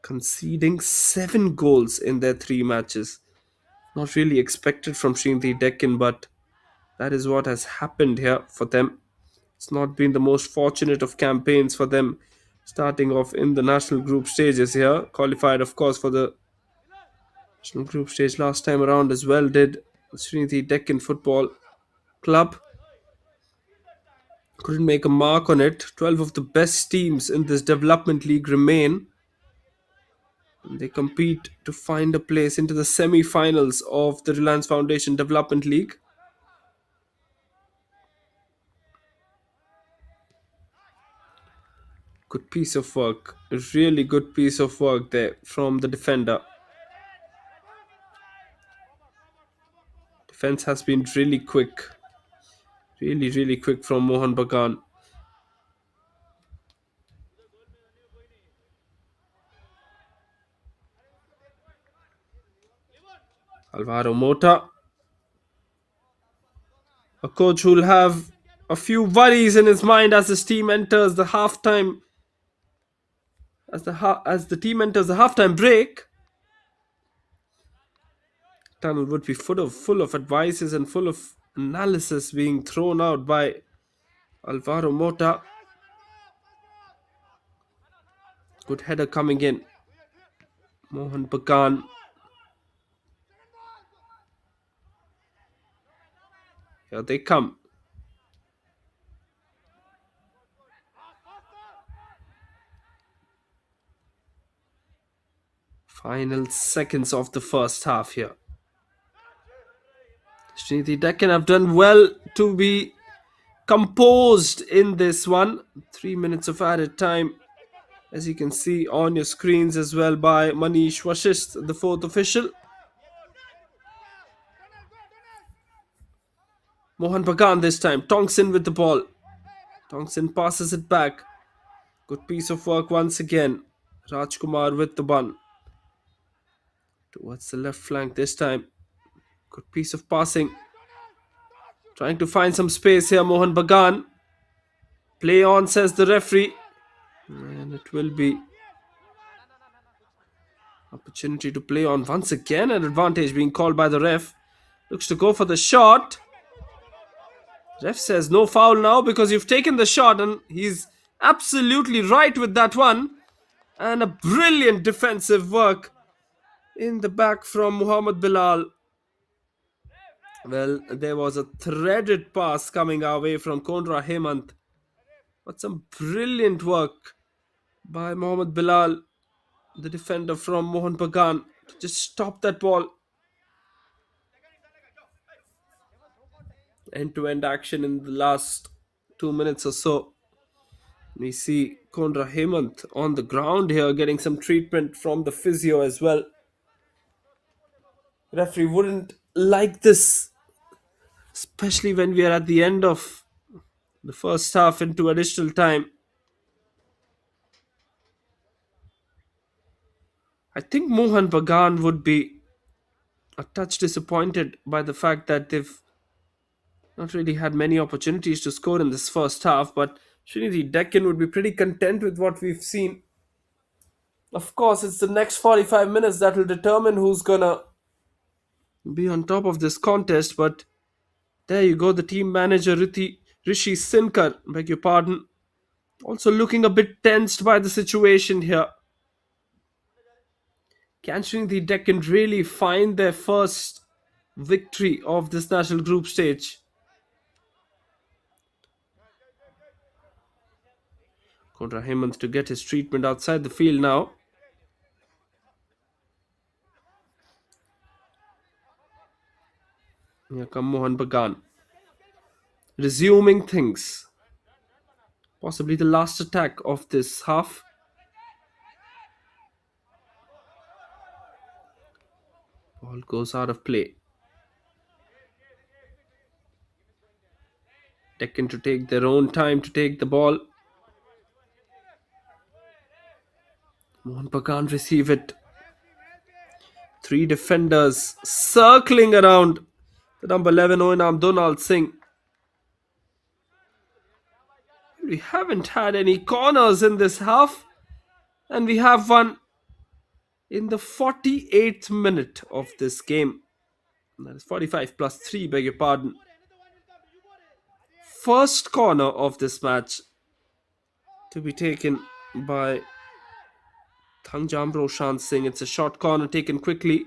conceding 7 goals in their 3 matches. Not really expected from Sreenidi Deccan, but that is what has happened here for them. It's not been the most fortunate of campaigns for them, starting off in the national group stages here. Qualified, of course, for the national group stage last time around as well, did Sreenidi Deccan Football Club. Couldn't make a mark on it. 12 of the best teams in this development league remain. They compete to find a place into the semi-finals of the Reliance Foundation Development League. Good piece of work. A really good piece of work there from the defender. Defense has been really quick. Really, really quick from Mohun Bagan. Alvaro Mota. A coach who'll have a few worries in his mind as his team enters the halftime. As the team enters the halftime break. Tunnel would be full of advices and full of analysis being thrown out by Alvaro Mota. Good header coming in. Mohun Bagan. Here they come. Final seconds of the first half here. Sreenidi Deccan have done well to be composed in this one. 3 minutes of added time, as you can see on your screens as well, by Manish Vashist, the fourth official. Mohun Bagan this time. Tongson with the ball. Tongson passes it back. Good piece of work once again. Rajkumar with the bun. Towards the left flank this time. Good piece of passing. Trying to find some space here, Mohun Bagan. Play on, says the referee. And it will be opportunity to play on once again. An advantage being called by the ref. Looks to go for the shot. Ref says no foul now because you've taken the shot, and he's absolutely right with that one. And a brilliant defensive work in the back from Muhammad Bilal. Well, there was a threaded pass coming our way from Kondra Hemant. But some brilliant work by Muhammad Bilal, the defender from Mohun Bagan, to just stop that ball. End-to-end action in the last 2 minutes or so. We see Kondra Hemant on the ground here getting some treatment from the physio as well. Referee wouldn't like this, especially when we are at the end of the first half into additional time. I think Mohun Bagan would be a touch disappointed by the fact that they've not really had many opportunities to score in this first half, but Sreenidi Deccan would be pretty content with what we've seen. Of course, it's the next 45 minutes that will determine who's gonna be on top of this contest, but there you go, the team manager Rishi Sinkar, beg your pardon, also looking a bit tensed by the situation here. Can Sreenidi Deccan really find their first victory of this national group stage? Kondra Hemant to get his treatment outside the field now. Here come Mohun Bagan. Resuming things. Possibly the last attack of this half. Ball goes out of play. Deccan to take their own time to take the ball. Mohun Bagan receive it. 3 defenders circling around the number 11 Oinam Donald Singh. We haven't had any corners in this half, and we have one in the 48th minute of this game. That is 45 plus 3, beg your pardon. First corner of this match to be taken by Thangjam Roshan Singh. It's a short corner taken quickly.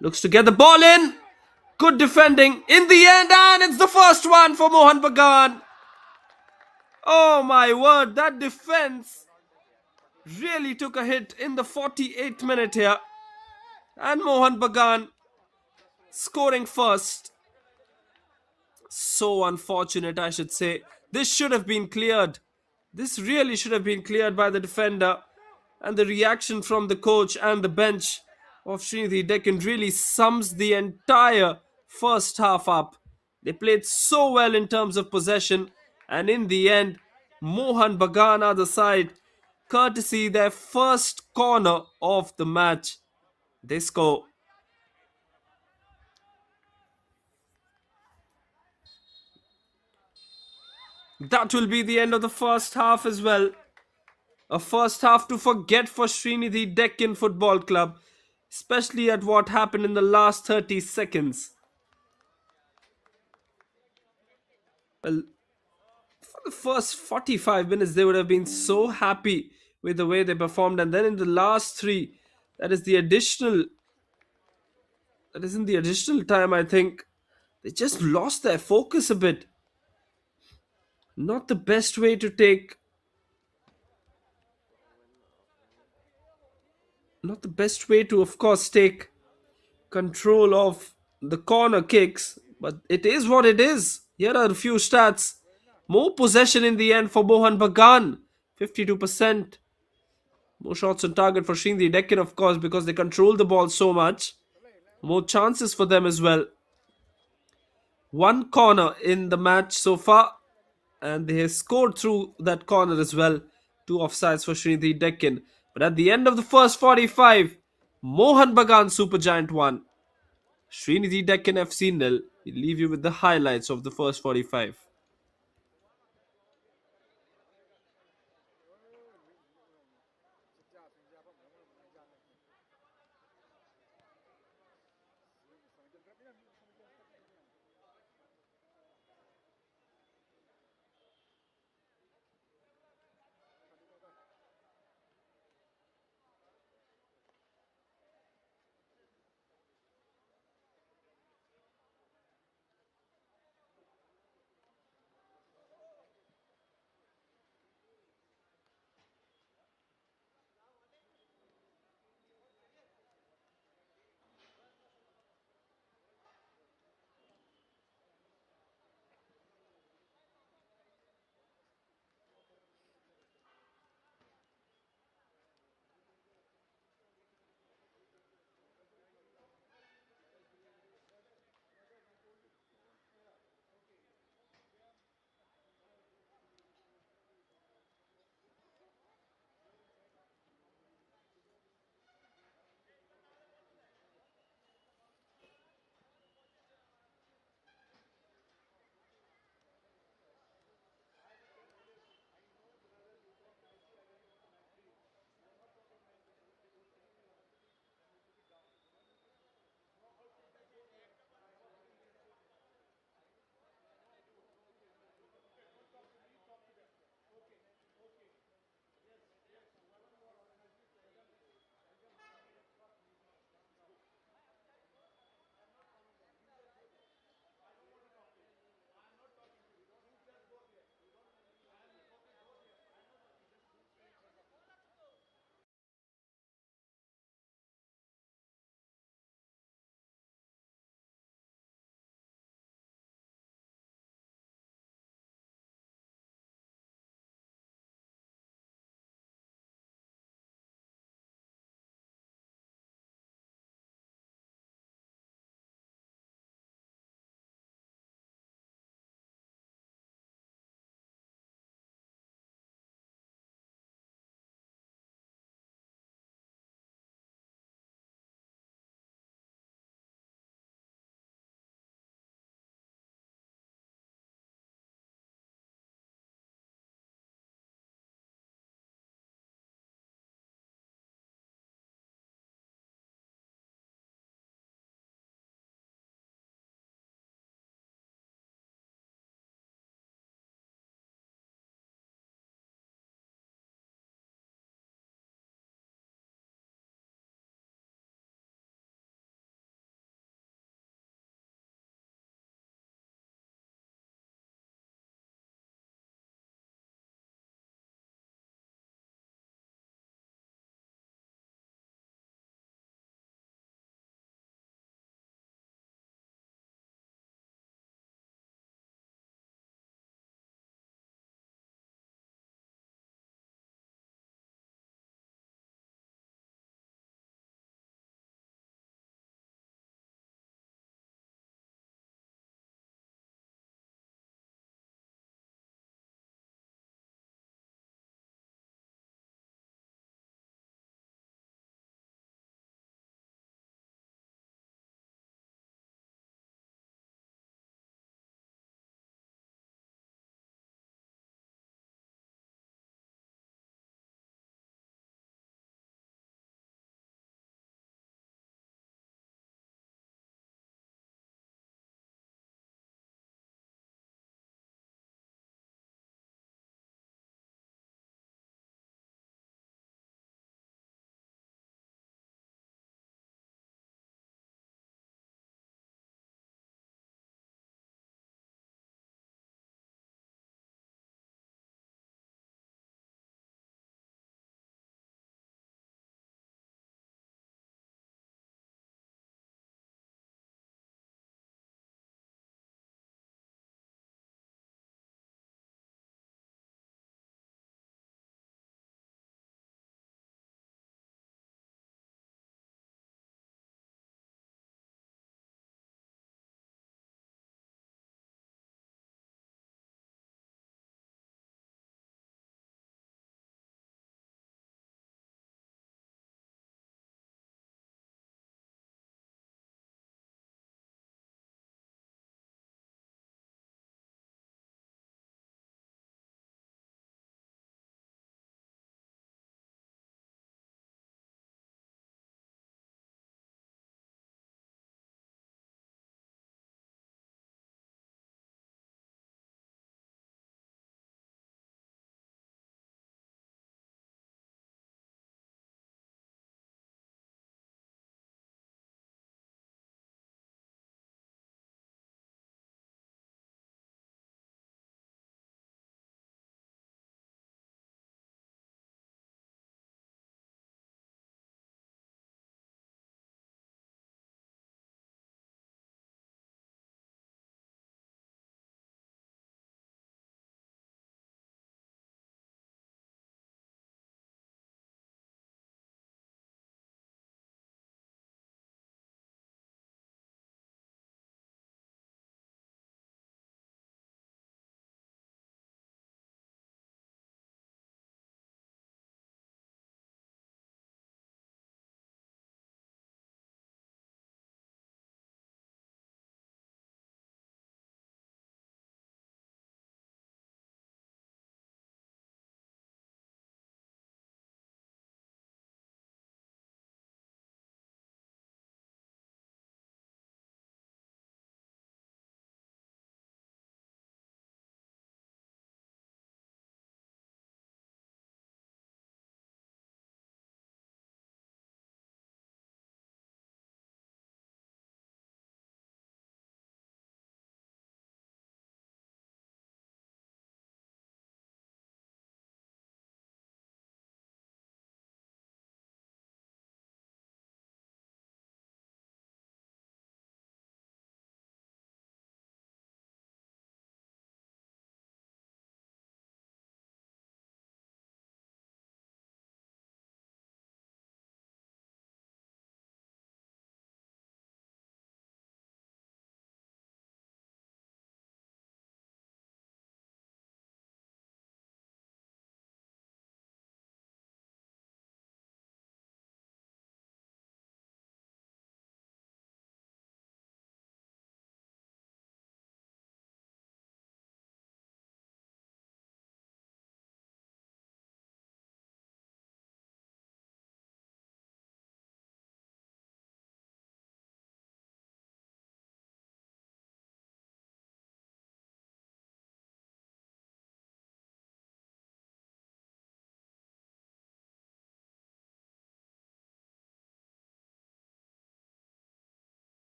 Looks to get the ball in. Good defending in the end, and it's the first one for Mohun Bagan. Oh my word, that defense really took a hit in the 48th minute here. And Mohun Bagan scoring first. So unfortunate, I should say. This should have been cleared. This really should have been cleared by the defender. And the reaction from the coach and the bench of Sreenidi Deccan really sums the entire first half up. They played so well in terms of possession, and in the end, Mohun Bagan are the side, courtesy their first corner of the match. They score. That will be the end of the first half as well. A first half to forget for Sreenidi Deccan Football Club, especially at what happened in the last 30 seconds. Well, for the first 45 minutes, they would have been so happy with the way they performed, and then in the last three, that is the additional, that is in the additional time, I think they just lost their focus a bit. Not the best way to take, not the best way to, of course, take control of the corner kicks, but it is what it is. Here are a few stats. More possession in the end for Mohun Bagan, 52%. More shots on target for Sreenidi Deccan, of course, because they control the ball so much. More chances for them as well. One corner in the match so far, and they have scored through that corner as well. Two offsides for Sreenidi Deccan. But at the end of the first 45, Mohun Bagan Supergiant won. Sreenidi Deccan FC nil. We leave you with the highlights of the first 45.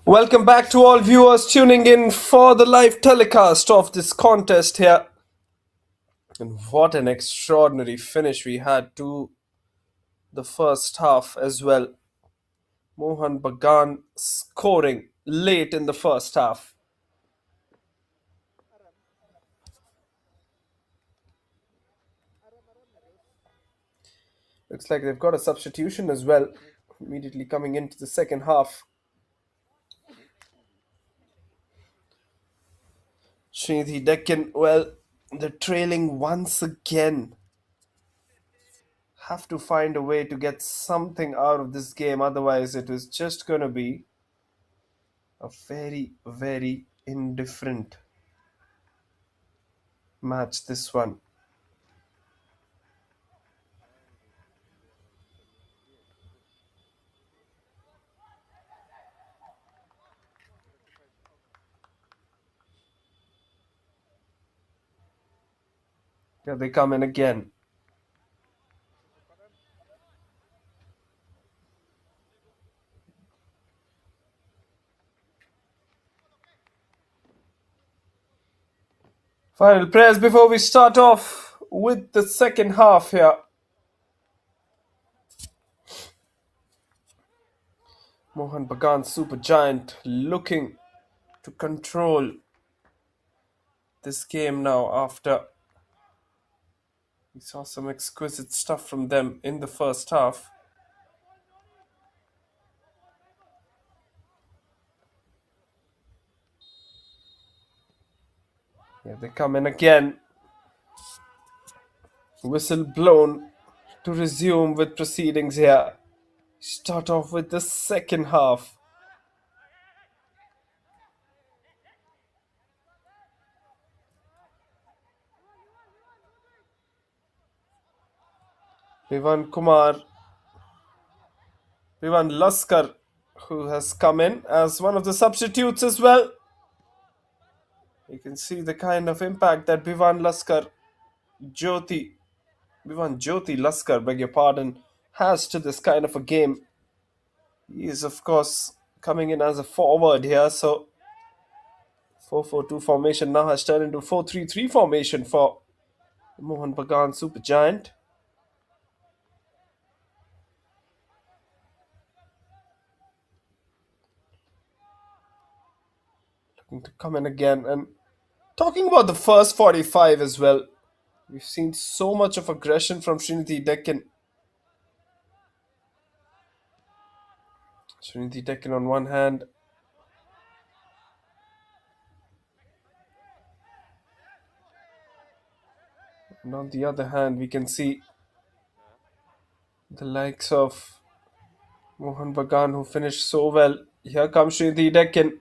Welcome back to all viewers tuning in for the live telecast of this contest here. And what an extraordinary finish we had to the first half as well. Mohun Bagan scoring late in the first half. Looks like they've got a substitution as well, immediately coming into the second half. Sreenidi Deccan, well, they're trailing once again. Have to find a way to get something out of this game, otherwise, it was just going to be a very, very indifferent match, this one. Here they come in again. Final prayers before we start off with the second half here. Mohun Bagan Super Giant looking to control this game now after we saw some exquisite stuff from them in the first half. Here they come in again. Whistle blown to resume with proceedings here. Start off with the second half. Vivan Kumar, Vivan Laskar, who has come in as one of the substitutes as well. You can see the kind of impact that Vivan Jyoti Laskar, beg your pardon, has to this kind of a game. He is, of course, coming in as a forward here, so 4-4-2 formation now has turned into 4-3-3 formation for Mohun Bagan Super Giant. Looking to come in again. And talking about the first 45 as well, we've seen so much of aggression from Sreenidi Deccan. Sreenidi Deccan on one hand. And on the other hand, we can see the likes of Mohun Bagan, who finished so well. Here comes Sreenidi Deccan.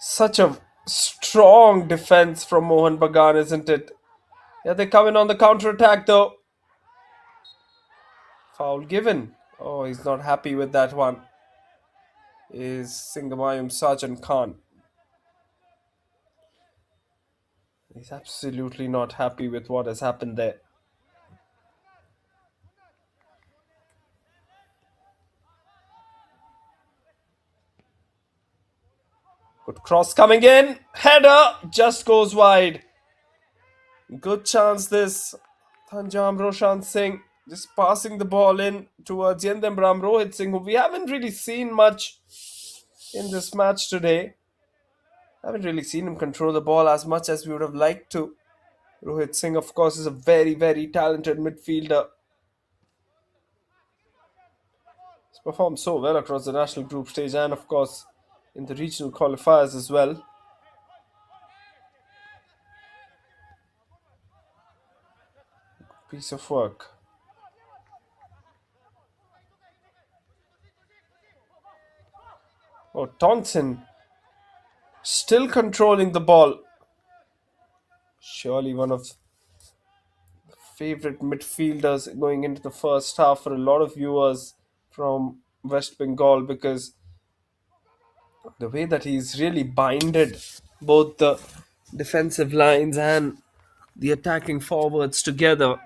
Such a strong defense from Mohun Bagan, isn't it? Yeah, they come in on the counter attack though. Foul given. Oh, he's not happy with that one. Is Singamayam Sajan Khan. He's absolutely not happy with what has happened there. Good cross coming in. Header just goes wide. Good chance this. Thanjam Roshan Singh just passing the ball in towards Yendembram Rohit Singh, who we haven't really seen much in this match today. Haven't really seen him control the ball as much as we would have liked to. Rohit Singh, of course, is a very, very talented midfielder. He's performed so well across the national group stage and, of course, in the regional qualifiers as well. Piece of work. Oh, Tonson still controlling the ball. Surely one of the favorite midfielders going into the first half for a lot of viewers from West Bengal, because the way that he's really binded both the defensive lines and the attacking forwards together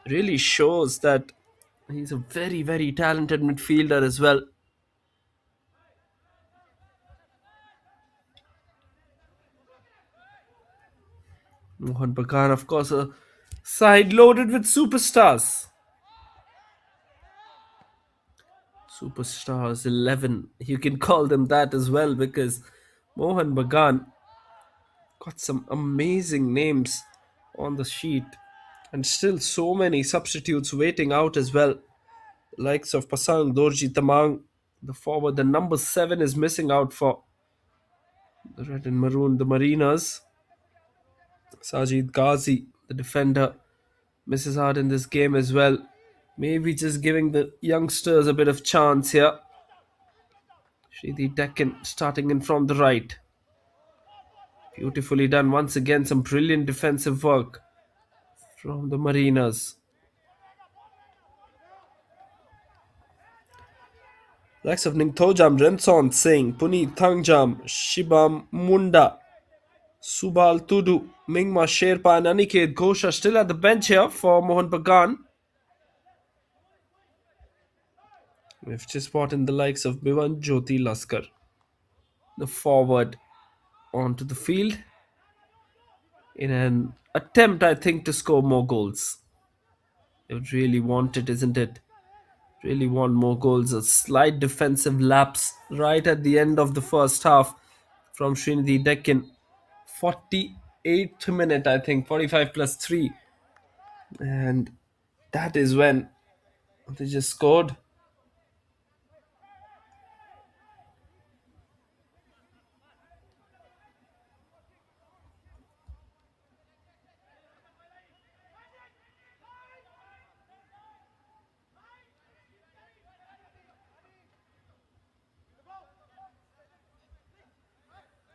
really shows that he's a very, very talented midfielder as well. Mohun Bagan, of course, a side loaded with superstars. Superstars 11. You can call them that as well because Mohun Bagan got some amazing names on the sheet and still so many substitutes waiting out as well. Likes of Pasang, Dorji Tamang, the forward, the number 7 is missing out for the red and maroon, the Marinas. Sajid Ghazi, the defender, misses out in this game as well. Maybe just giving the youngsters a bit of chance here. Sreenidi Deccan starting in from the right. Beautifully done once again. Some brilliant defensive work from the Marinas. Likes of Ningthojam, Renson Singh, Puneet Thangjam, Shibam Munda, Subal Tudu, Mingma Sherpa, and Aniket Ghosh are still at the bench here for Mohun Bagan. We've just spotted in the likes of Bivan Jyoti Laskar, the forward, onto the field in an attempt, I think, to score more goals. They would really want it, isn't it? Really want more goals. A slight defensive lapse right at the end of the first half from Sreenidi Deccan. 48th minute, I think, 45 plus 3. And that is when they just scored.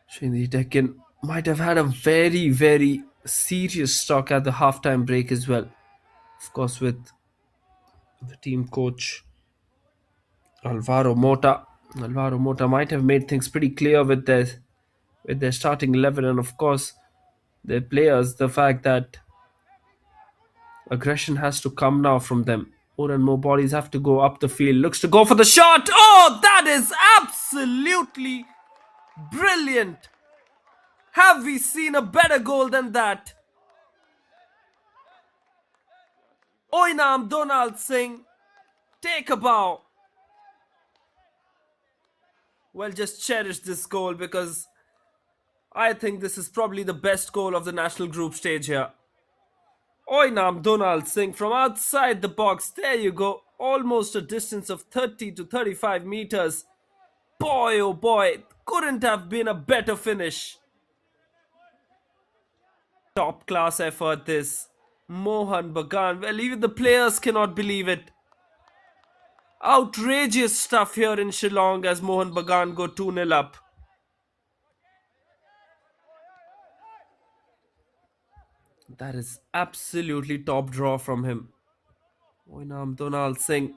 Sreenidi Deccan might have had a very, very serious stock at the halftime break as well. Of course, with the team coach Alvaro Mota. Alvaro Mota might have made things pretty clear with their starting 11, and of course their players, the fact that aggression has to come now from them. More and more bodies have to go up the field. Looks to go for the shot. Oh, that is absolutely brilliant. Have we seen a better goal than that? Oinam Donald Singh, take a bow. Well, just cherish this goal because I think this is probably the best goal of the national group stage here. Oinam Donald Singh from outside the box. There you go. Almost a distance of 30 to 35 meters. Boy, oh boy, couldn't have been a better finish. Top class effort this. Mohun Bagan. Well, even the players cannot believe it. Outrageous stuff here in Shillong as Mohun Bagan go 2-0 up. That is absolutely top draw from him. Oinam Donald Singh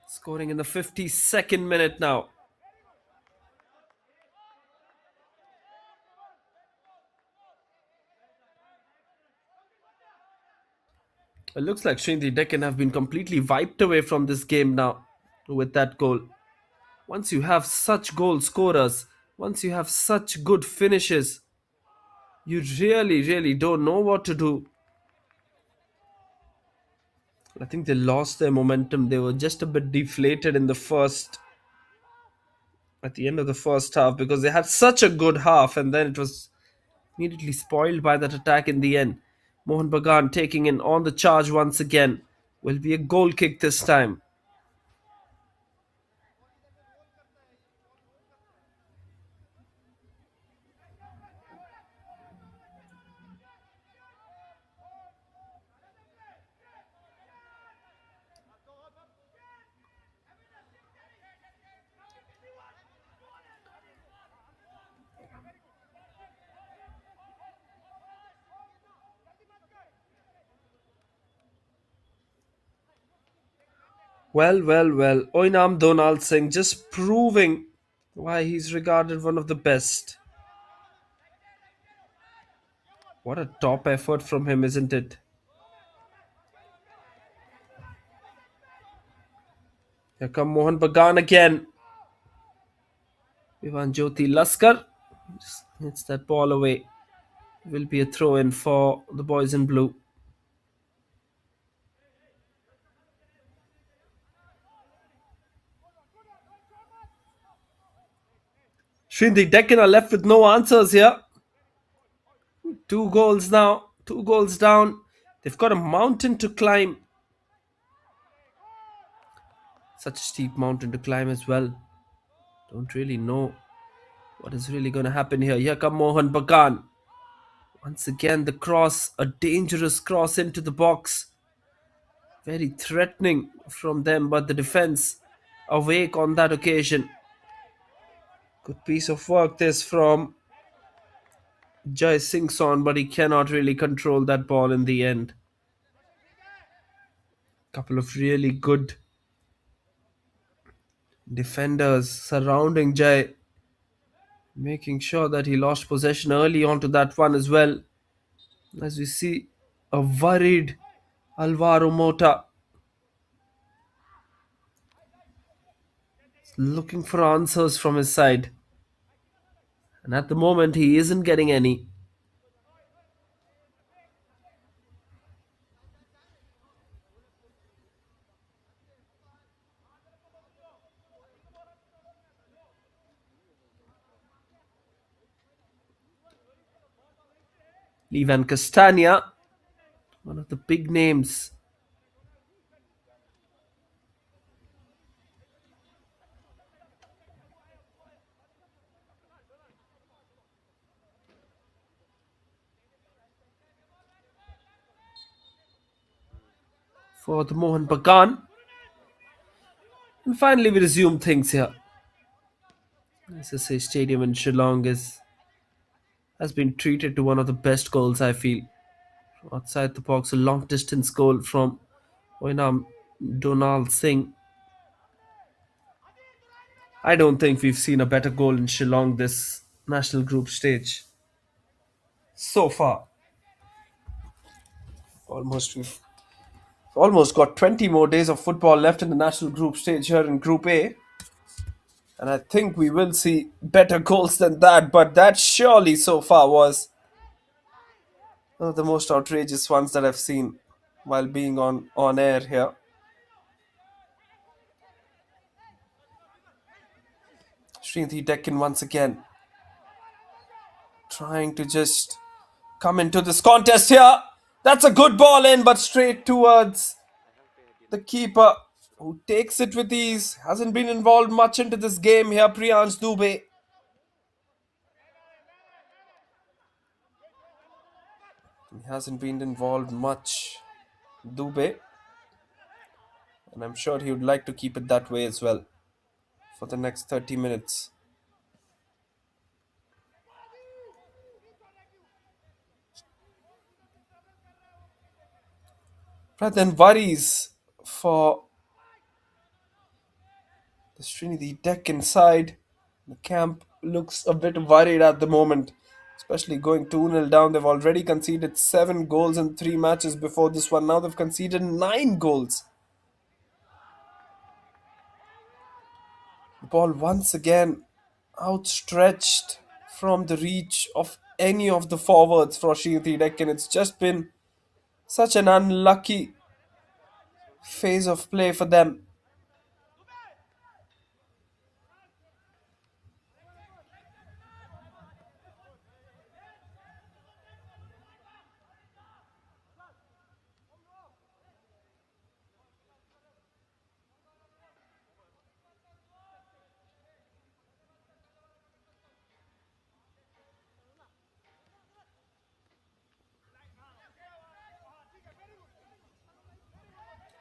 scoring in the 52nd minute now. It looks like Sreenidi Deccan have been completely wiped away from this game now with that goal. Once you have such goal scorers, once you have such good finishes, you really, really don't know what to do. I think they lost their momentum. They were just a bit deflated in the at the end of the first half because they had such a good half and then it was immediately spoiled by that attack in the end. Mohun Bagan taking in on the charge once again. Will be a goal kick this time. Well, well, well. Oinam Donald Singh just proving why he's regarded one of the best. What a top effort from him, isn't it? Here come Mohun Bagan again. Vivan Jyoti Laskar just hits that ball away. Will be a throw in for the boys in blue. Sreenidi Deccan are left with no answers here. Two goals now, two goals down. They've got a mountain to climb. Such a steep mountain to climb as well. Don't really know what is really going to happen here. Here come Mohun Bagan. Once again, the cross, a dangerous cross into the box. Very threatening from them, but the defense awake on that occasion. Good piece of work this from Jai Singson, but he cannot really control that ball in the end. Couple of really good defenders surrounding Jai, making sure that he lost possession early onto that one as well. As we see a worried Alvaro Mota looking for answers from his side. And at the moment, he isn't getting any. Levan Castagna, one of the big names. For the Mohun Bagan. And finally, we resume things here. SSA Stadium in Shillong has been treated to one of the best goals, I feel. Outside the box, a long distance goal from Oinam Donal Singh. I don't think we've seen a better goal in Shillong this national group stage so far. We've almost got 20 more days of football left in the national group stage here in Group A. And I think we will see better goals than that, but that surely so far was one of the most outrageous ones that I've seen while being on air here. Sreenidi Deccan once again trying to just come into this contest here. That's a good ball in, but straight towards the keeper who takes it with ease. Hasn't been involved much into this game here, Priyansh Dubey. He hasn't been involved much, Dubey. And I'm sure he would like to keep it that way as well for the next 30 minutes. Rather than worries for the Sreenidi Deccan side, the camp looks a bit worried at the moment, especially going 2-0 down. They've already conceded 7 goals in 3 matches before this one. Now they've conceded 9 goals. The ball once again outstretched from the reach of any of the forwards for Sreenidi Deccan. It's just been such an unlucky phase of play for them.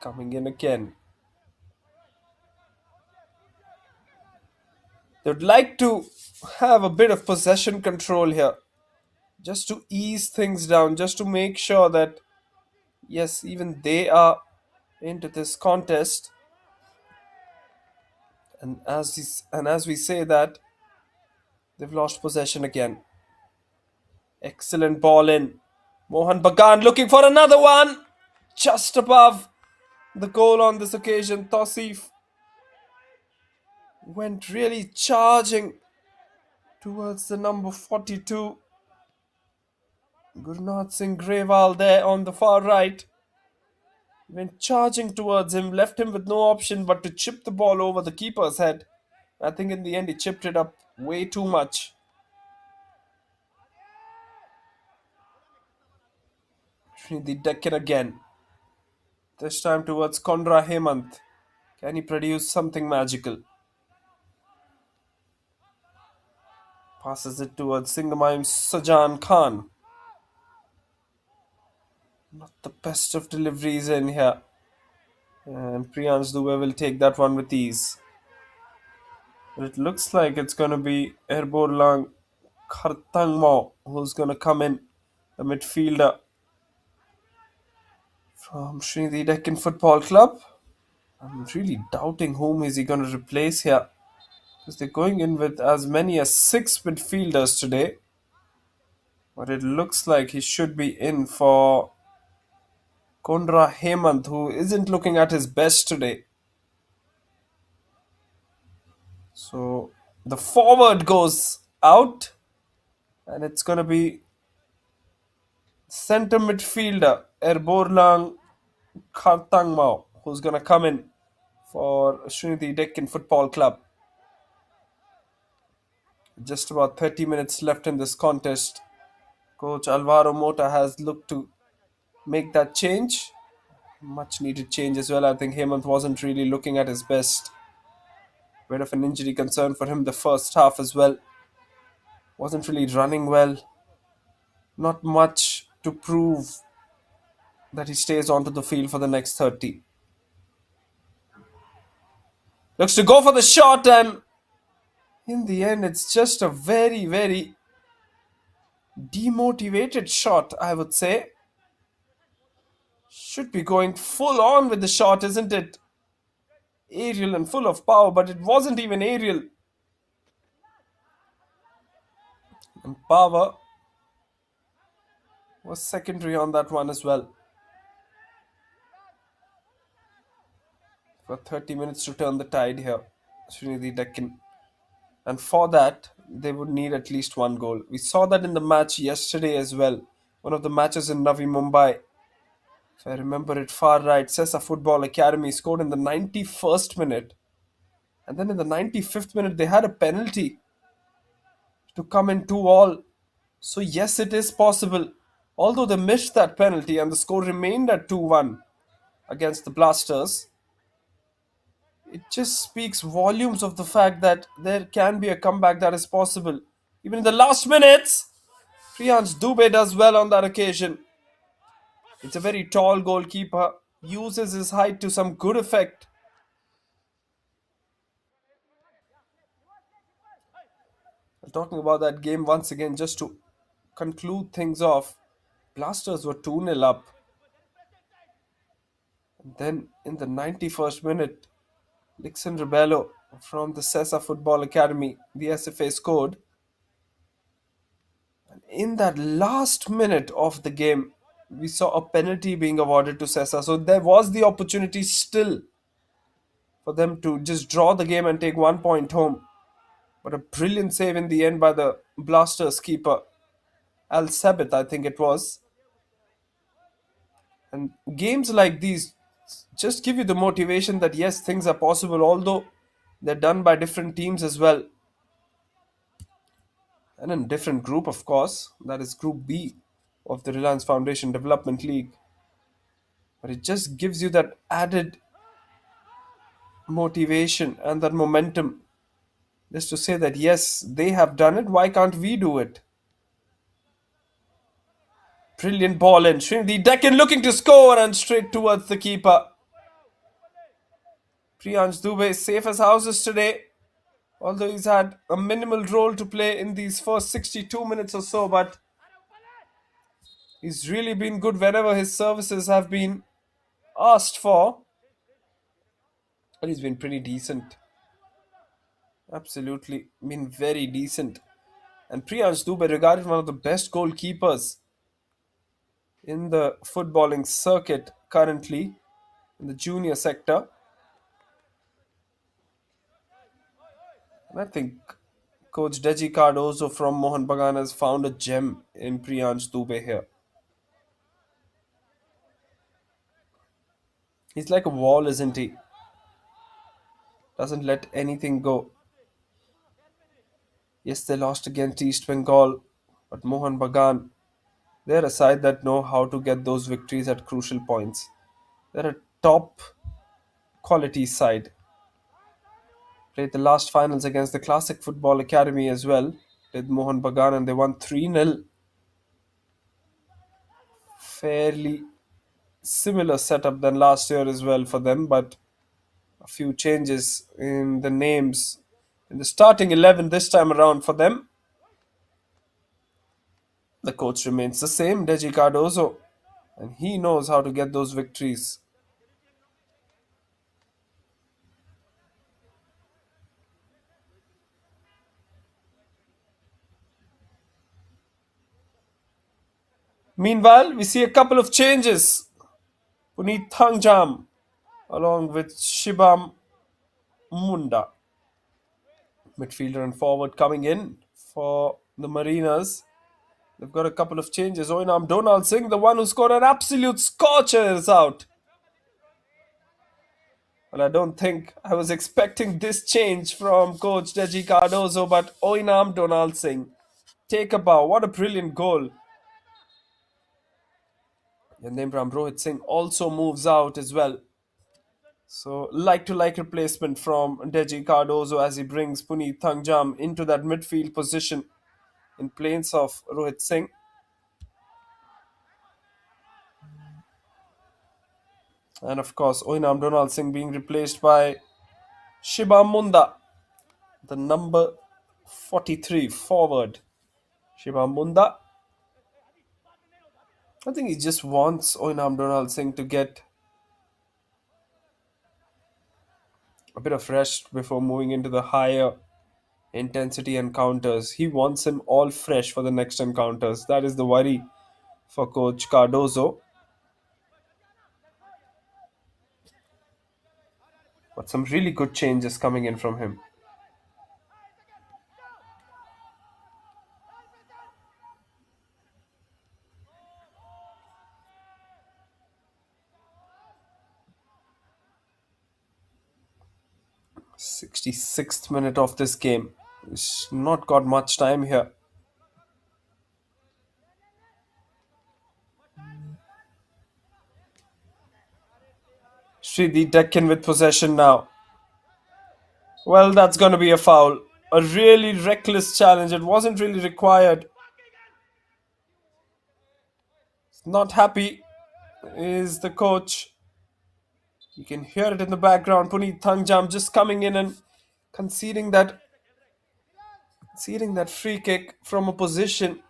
Coming in again. They'd like to have a bit of possession control here, just to ease things down, just to make sure that, yes, even they are into this contest. And as we say that, they've lost possession again. Excellent ball in. Mohun Bagan looking for another one. Just above the goal on this occasion. Tosif went really charging towards the number 42. Gurnath Singh Grewal there on the far right went charging towards him, left him with no option but to chip the ball over the keeper's head. I think in the end he chipped it up way too much. Sreenidi Deccan again. This time towards Kondra Hemant. Can he produce something magical? Passes it towards Singamayim Sajan Khan. Not the best of deliveries in here. And Priyansh Dubey will take that one with ease. But it looks like it's going to be Erborlang Khartangmo who's going to come in, the midfielder from Sreenidi Deccan Football Club. I'm really doubting whom is he going to replace here, because they're going in with as many as six midfielders today. But it looks like he should be in for Kondra Hemant, who isn't looking at his best today. So the forward goes out, and it's going to be centre midfielder Erborlang Khartangmao who's going to come in for Sreenidi Deccan Football Club. Just about 30 minutes left in this contest. Coach Alvaro Mota has looked to make that change. Much needed change as well. I think Hemant wasn't really looking at his best. Bit of an injury concern for him the first half as well. Wasn't really running well. Not much to prove that he stays onto the field for the next 30. Looks to go for the shot, and in the end it's just a very, very demotivated shot, I would say. Should be going full on with the shot, isn't it? Aerial and full of power, but it wasn't even aerial. And power was secondary on that one as well. For 30 minutes to turn the tide here, Sreenidi Deccan. And for that, they would need at least one goal. We saw that in the match yesterday as well. One of the matches in Navi Mumbai. If I remember it far right, Sessa Football Academy scored in the 91st minute. And then in the 95th minute, they had a penalty to come in 2-all. So yes, it is possible. Although they missed that penalty and the score remained at 2-1 against the Blasters, it just speaks volumes of the fact that there can be a comeback that is possible. Even in the last minutes, Priyansh Dubey does well on that occasion. It's a very tall goalkeeper, uses his height to some good effect. Talking about that game once again, just to conclude things off, Blasters were 2-0 up. And then in the 91st minute, Lixon Rebello from the Sessa Football Academy, the SFA, scored. And in that last minute of the game, we saw a penalty being awarded to Sessa. So there was the opportunity still for them to just draw the game and take 1 point home. But a brilliant save in the end by the Blasters keeper, Al Sabit, I think it was. And games like these just give you the motivation that yes, things are possible, although they're done by different teams as well. And in different group, of course, that is Group B of the Reliance Foundation Development League. But it just gives you that added motivation and that momentum just to say that yes, they have done it, why can't we do it? Brilliant ball in. Sreenidi Deccan looking to score and straight towards the keeper. Priyansh Dubey safe as houses today, although he's had a minimal role to play in these first 62 minutes or so, but he's really been good whenever his services have been asked for. And he's been pretty decent. Absolutely been very decent. And Priyansh Dubey regarded one of the best goalkeepers in the footballing circuit currently in the junior sector. And I think Coach Deji Cardozo from Mohun Bagan has found a gem in Priyansh Dubey here. He's like a wall, isn't he? Doesn't let anything go. Yes, they lost against East Bengal, but Mohun Bagan, they're a side that know how to get those victories at crucial points. They're a top quality side. Played the last finals against the Classic Football Academy as well with Mohun Bagan and they won 3-0. Fairly similar setup than last year as well for them, but a few changes in the names in the starting 11 this time around for them. The coach remains the same, Deji Cardozo, and he knows how to get those victories. Meanwhile, we see a couple of changes. Puneet Thangjam along with Shibam Munda, midfielder and forward coming in for the Mariners. They've got a couple of changes. Oinam Donald Singh, the one who scored an absolute scorcher, is out. Well, I don't think I was expecting this change from coach Deji Cardozo, but Oinam Donald Singh, take a bow. What a brilliant goal. And then Rohit Singh also moves out as well. So, like to like replacement from Deji Cardozo as he brings Puneet Thangjam into that midfield position in place of Rohit Singh. And of course, Oinam Donald Singh being replaced by Shiba Munda, the number 43 forward. Shiba Munda. I think he just wants Oinam Donald Singh to get a bit of rest before moving into the higher intensity encounters. He wants him all fresh for the next encounters. That is the worry for Coach Cardozo. But some really good changes coming in from him. 66th minute of this game. He's not got much time here. Sreenidi Deccan with possession now. Well, that's going to be a foul. A really reckless challenge. It wasn't really required. Not happy is the coach. You can hear it in the background. Puneet Thangjam just coming in and conceding that free kick from a position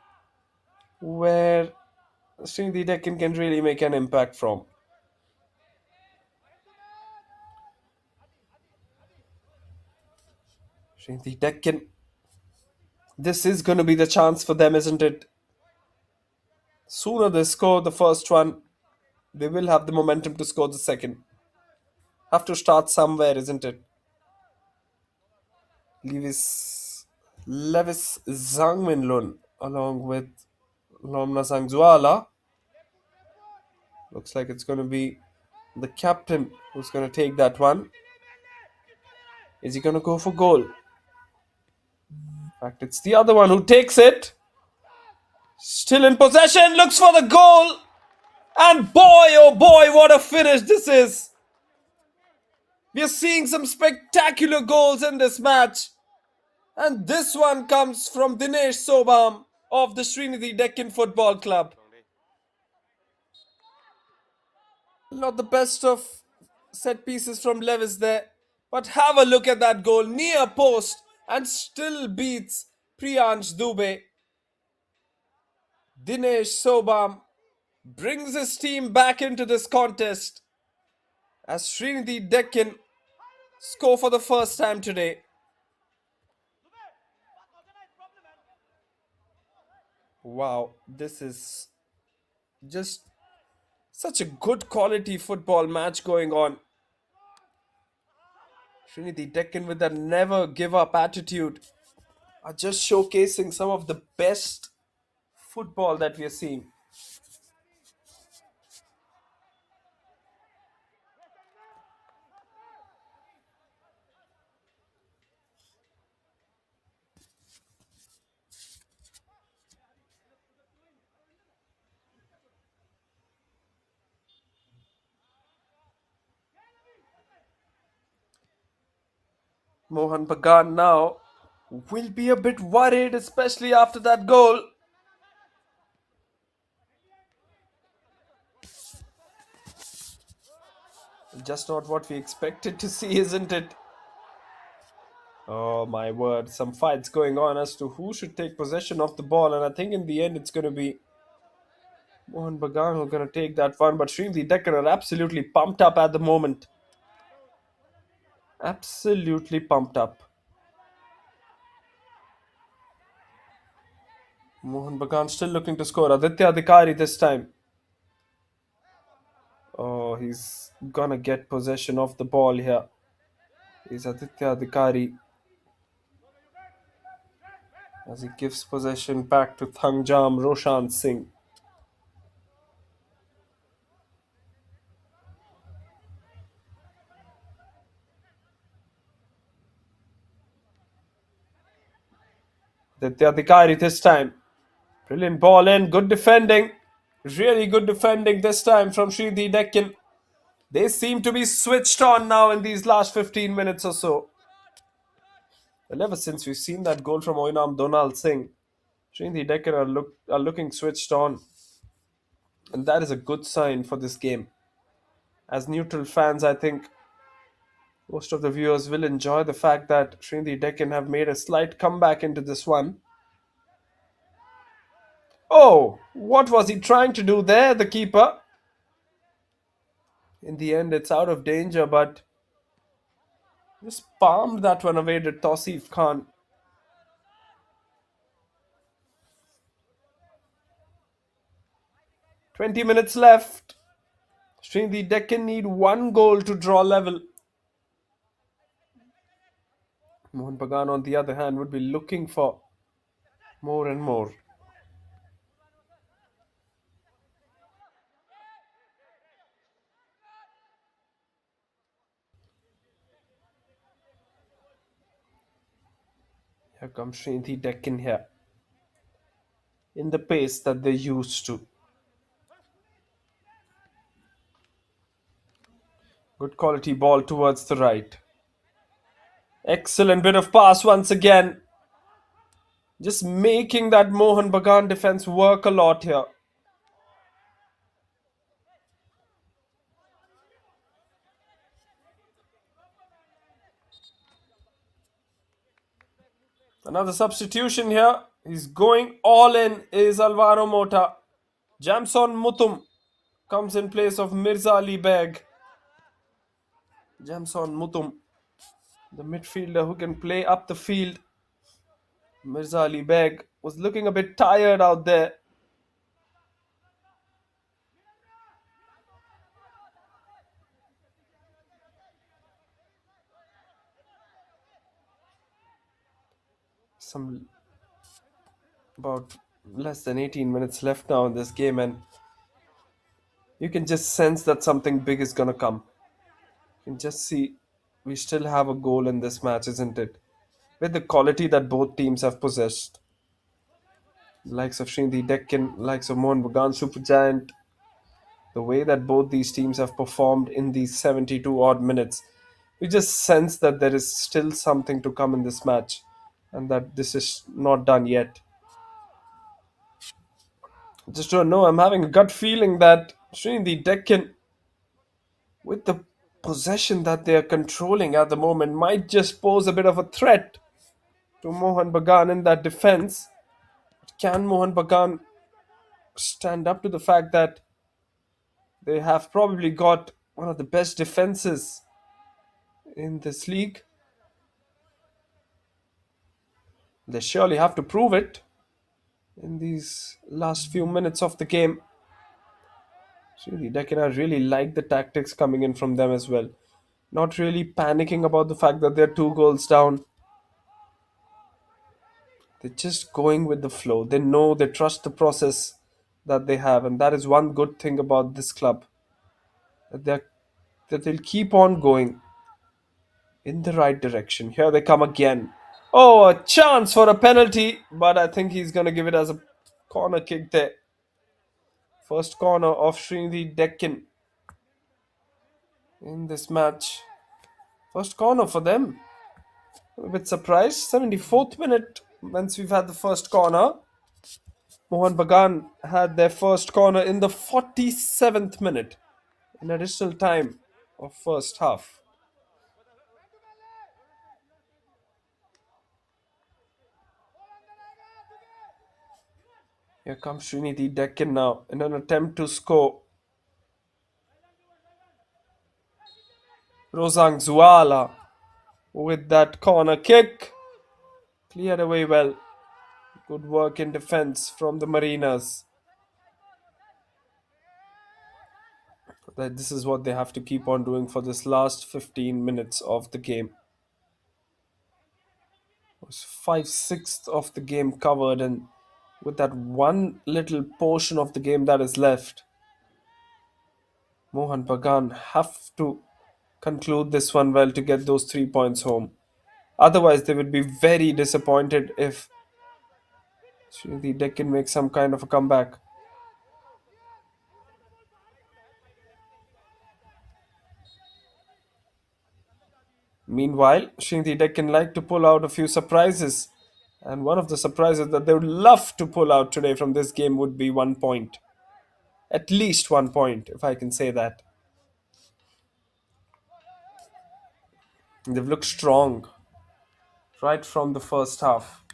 where Sreenidi Deccan can really make an impact from. Sreenidi Deccan. This is going to be the chance for them, isn't it? Sooner they score the first one, they will have the momentum to score the second. Have to start somewhere, isn't it? Levis Zhangminlun along with Lomna Sangzuala. Looks like it's going to be the captain who's going to take that one. Is he going to go for goal? In fact, it's the other one who takes it. Still in possession, looks for the goal. And boy, oh boy, what a finish this is. We are seeing some spectacular goals in this match. And this one comes from Dinesh Sobham of the Sreenidi Deccan Football Club. Not the best of set pieces from Levis there. But have a look at that goal. Near post and still beats Priyansh Dubey. Dinesh Sobham brings his team back into this contest as Sreenidi Deccan score for the first time today. Wow, this is just such a good quality football match going on. Sreenidi Deccan with that never give up attitude. are just showcasing some of the best football that we are seeing. Mohun Bagan now will be a bit worried, especially after that goal. Just not what we expected to see, isn't it? Oh my word, some fights going on as to who should take possession of the ball, and I think in the end it's going to be Mohun Bagan who's going to take that one. But Sreenidi Deccan are absolutely pumped up at the moment. Absolutely pumped up. Mohun Bagan still looking to score. Aditya Adhikari this time. Oh, he's gonna get possession of the ball here. Is Aditya Adhikari as he gives possession back to Thangjam Roshan Singh. Aditya Adhikari this time. Brilliant ball in, good defending. Really good defending this time from Sreenidi Deccan. They seem to be switched on now in these last 15 minutes or so. Well, ever since we've seen that goal from Oinam Donal Singh, Sreenidi Deccan are looking switched on. And that is a good sign for this game. As neutral fans, I think most of the viewers will enjoy the fact that Sreenidi Deccan have made a slight comeback into this one. Oh, what was he trying to do there, the keeper? In the end, it's out of danger, but just palmed that one away to Tausif Khan. 20 minutes left. Sreenidi Deccan need one goal to draw level. Mohun Bagan, on the other hand, would be looking for more and more. Here comes Sreenidi Deccan here. In the pace that they used to. Good quality ball towards the right. Excellent bit of pass once again. Just making that Mohun Bagan defense work a lot here. Another substitution here. He's going all in is Alvaro Mota. Jamson Mutum comes in place of Mirza Ali Beg. Jamson Mutum, the midfielder who can play up the field. Mirza Ali Beg was looking a bit tired out there. Some about less than 18 minutes left now in this game, and you can just sense that something big is gonna come. You can just see we still have a goal in this match, isn't it? With the quality that both teams have possessed. The likes of Sreenidi Deccan, likes of Mohun Bagan Supergiant, the way that both these teams have performed in these 72 odd minutes, we just sense that there is still something to come in this match and that this is not done yet. Just don't know, I'm having a gut feeling that Sreenidi Deccan, with the possession that they are controlling at the moment, might just pose a bit of a threat to Mohun Bagan in that defense. Can Mohun Bagan stand up to the fact that they have probably got one of the best defenses in this league? They surely have to prove it in these last few minutes of the game. Sreenidi Deccan, I really like the tactics coming in from them as well. Not really panicking about the fact that they're 2 goals down. They're just going with the flow. They know, they trust the process that they have, and that is one good thing about this club. That they'll keep on going in the right direction. Here they come again. Oh, a chance for a penalty, but I think he's gonna give it as a corner kick there. First corner of Sreenidi Deccan in this match. First corner for them. I'm a bit surprised. 74th minute, once we've had the first corner. Mohun Bagan had their first corner in the 47th minute, in additional time of first half. Here comes Sreenidi Deccan now in an attempt to score. Rosang Zuala with that corner kick. Cleared away well. Good work in defense from the Mariners. That this is what they have to keep on doing for this last 15 minutes of the game. It was 5/6 of the game covered, and with that one little portion of the game that is left, Mohun Bagan have to conclude this one well to get those 3 points home. Otherwise, they would be very disappointed if the Deccan makes some kind of a comeback. Meanwhile, Sreenidi Deccan like to pull out a few surprises. And one of the surprises that they would love to pull out today from this game would be 1 point. At least 1 point, if I can say that. They've looked strong right from the first half.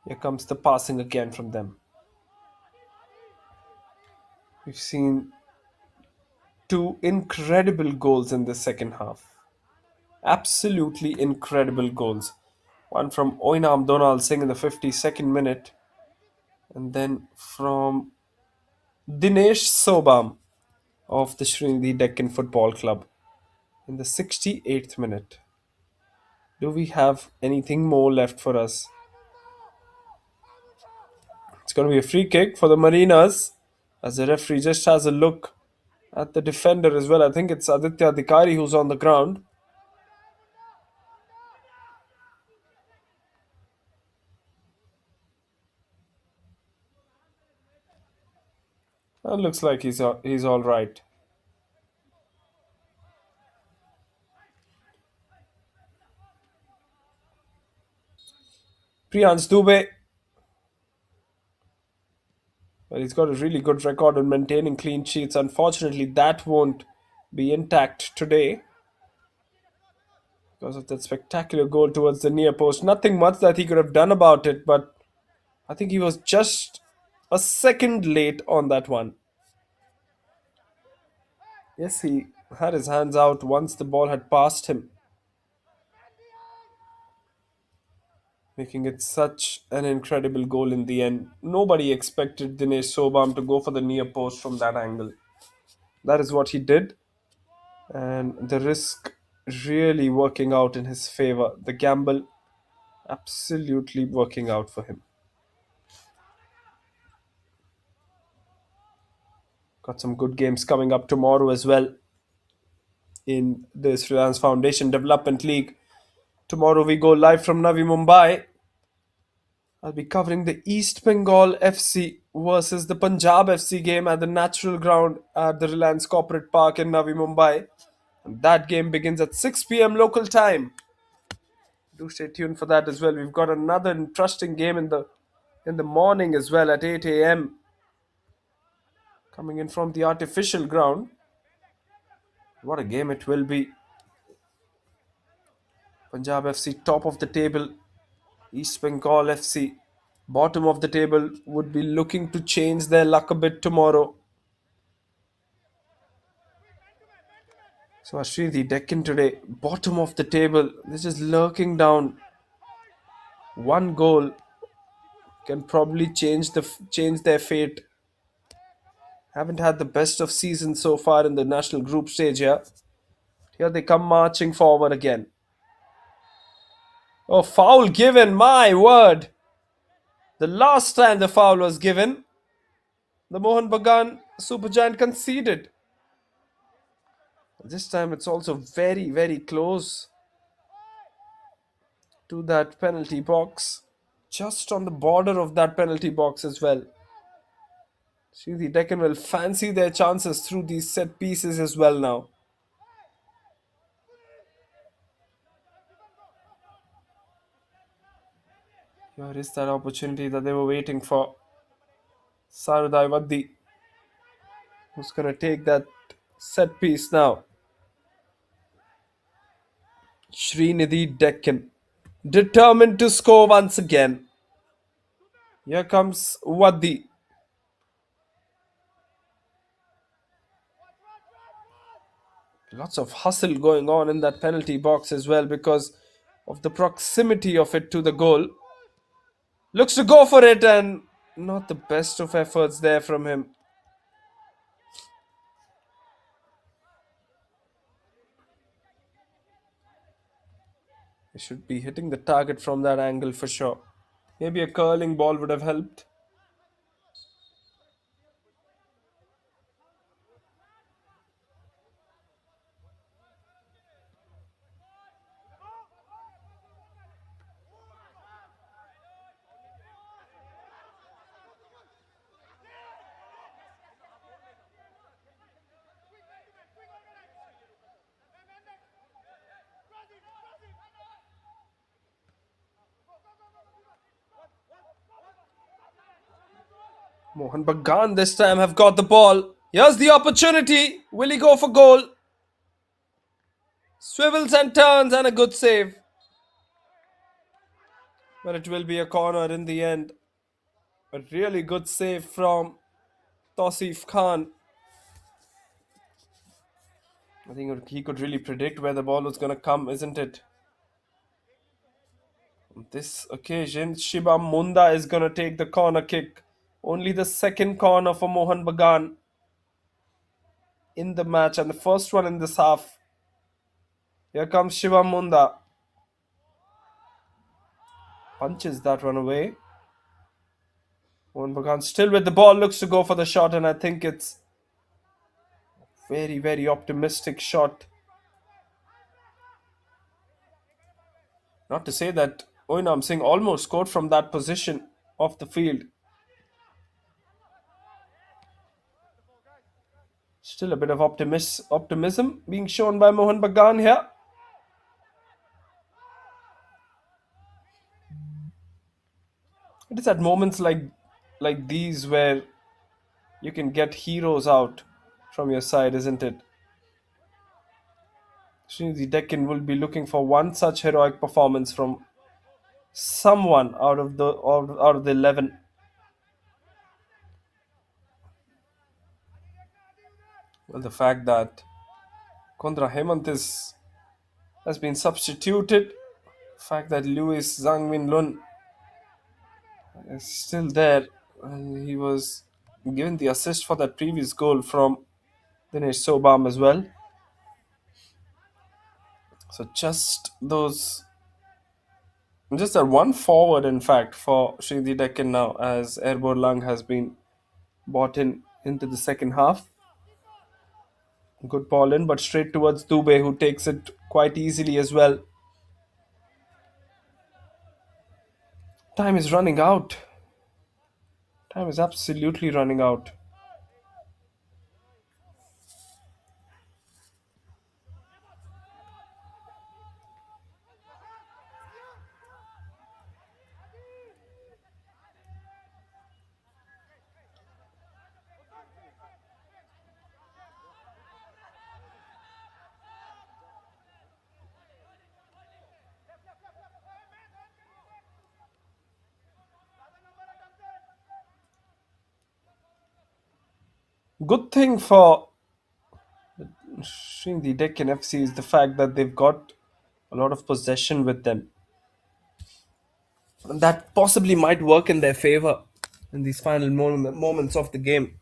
Here comes the passing again from them. We've seen two incredible goals in the second half. Absolutely incredible goals. One from Oinam Donal Singh in the 52nd minute, and then from Dinesh Sobam of the Sreenidi Deccan Football Club in the 68th minute. Do we have anything more left for us? It's going to be a free kick for the Mariners as the referee just has a look at the defender as well. I think it's Aditya Adhikari who's on the ground. And looks like he's all right. Priyans Dubey. Well, he's got a really good record on maintaining clean sheets. Unfortunately, that won't be intact today because of that spectacular goal towards the near post. Nothing much that he could have done about it, but I think he was just a second late on that one. Yes, he had his hands out once the ball had passed him, making it such an incredible goal in the end. Nobody expected Dinesh Sobam to go for the near post from that angle. That is what he did, and the risk really working out in his favor. The gamble absolutely working out for him. Got some good games coming up tomorrow as well in this Reliance Foundation Development League. Tomorrow we go live from Navi Mumbai. I'll be covering the East Bengal FC versus the Punjab FC game at the natural ground at the Reliance Corporate Park in Navi Mumbai. And that game begins at 6 p.m. local time. Do stay tuned for that as well. We've got another interesting game in the morning as well at 8 a.m. coming in from the artificial ground. What a game it will be. Punjab FC top of the table. East Bengal FC bottom of the table would be looking to change their luck a bit tomorrow. So Sreenidi Deccan today, bottom of the table. They're just lurking down. One goal can probably change their fate. Haven't had the best of seasons so far in the national group stage here. Here they come marching forward again. Oh, foul given, my word! The last time the foul was given, the Mohun Bagan Supergiant conceded. This time it's also very, very close to that penalty box. Just on the border of that penalty box as well. Sreenidi Deccan will fancy their chances through these set pieces as well now. Here is that opportunity that they were waiting for. Sarudai Vaddi, who's going to take that set piece now. Sreenidi Deccan, determined to score once again. Here comes Vaddi. Lots of hustle going on in that penalty box as well because of the proximity of it to the goal. Looks to go for it and not the best of efforts there from him. He should be hitting the target from that angle for sure. Maybe a curling ball would have helped. Mohun Bagan this time have got the ball. Here's the opportunity. Will he go for goal? Swivels and turns and a good save. But it will be a corner in the end. A really good save from Tausif Khan. I think he could really predict where the ball was going to come, isn't it? On this occasion, Shibam Munda is going to take the corner kick. Only the second corner for Mohun Bagan in the match and the first one in this half. Here comes Shibam Munda. Punches that one away. Mohun Bagan still with the ball, looks to go for the shot, and I think it's very, very optimistic shot. Not to say that Oinam Singh almost scored from that position off the field. Still a bit of optimism being shown by Mohun Bagan here. It is at moments like these where you can get heroes out from your side, isn't it? Sreenidi Deccan will be looking for one such heroic performance from someone out of the 11. Well, the fact that Kondra Hemant has been substituted, the fact that Louis Zhangmin Lun is still there, and he was given the assist for that previous goal from Dinesh Sobam as well. So just that one forward, in fact, for Sreenidi Deccan now, as Erbor Lang has been bought into the second half. Good ball in, but straight towards Dubey, who takes it quite easily as well. Time is running out. Time is absolutely running out. Good thing for Sreenidi Deccan FC is the fact that they've got a lot of possession with them. And that possibly might work in their favor in these final moments of the game.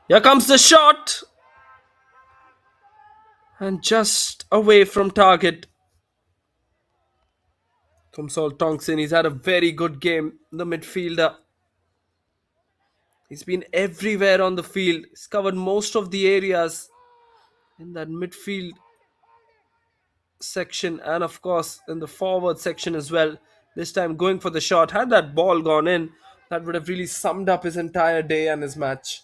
Here comes the shot, and just away from target. Thomsol Tongson, he's had a very good game. The midfielder, he's been everywhere on the field. He's covered most of the areas in that midfield section and, of course, in the forward section as well. This time going for the shot. Had that ball gone in, that would have really summed up his entire day and his match.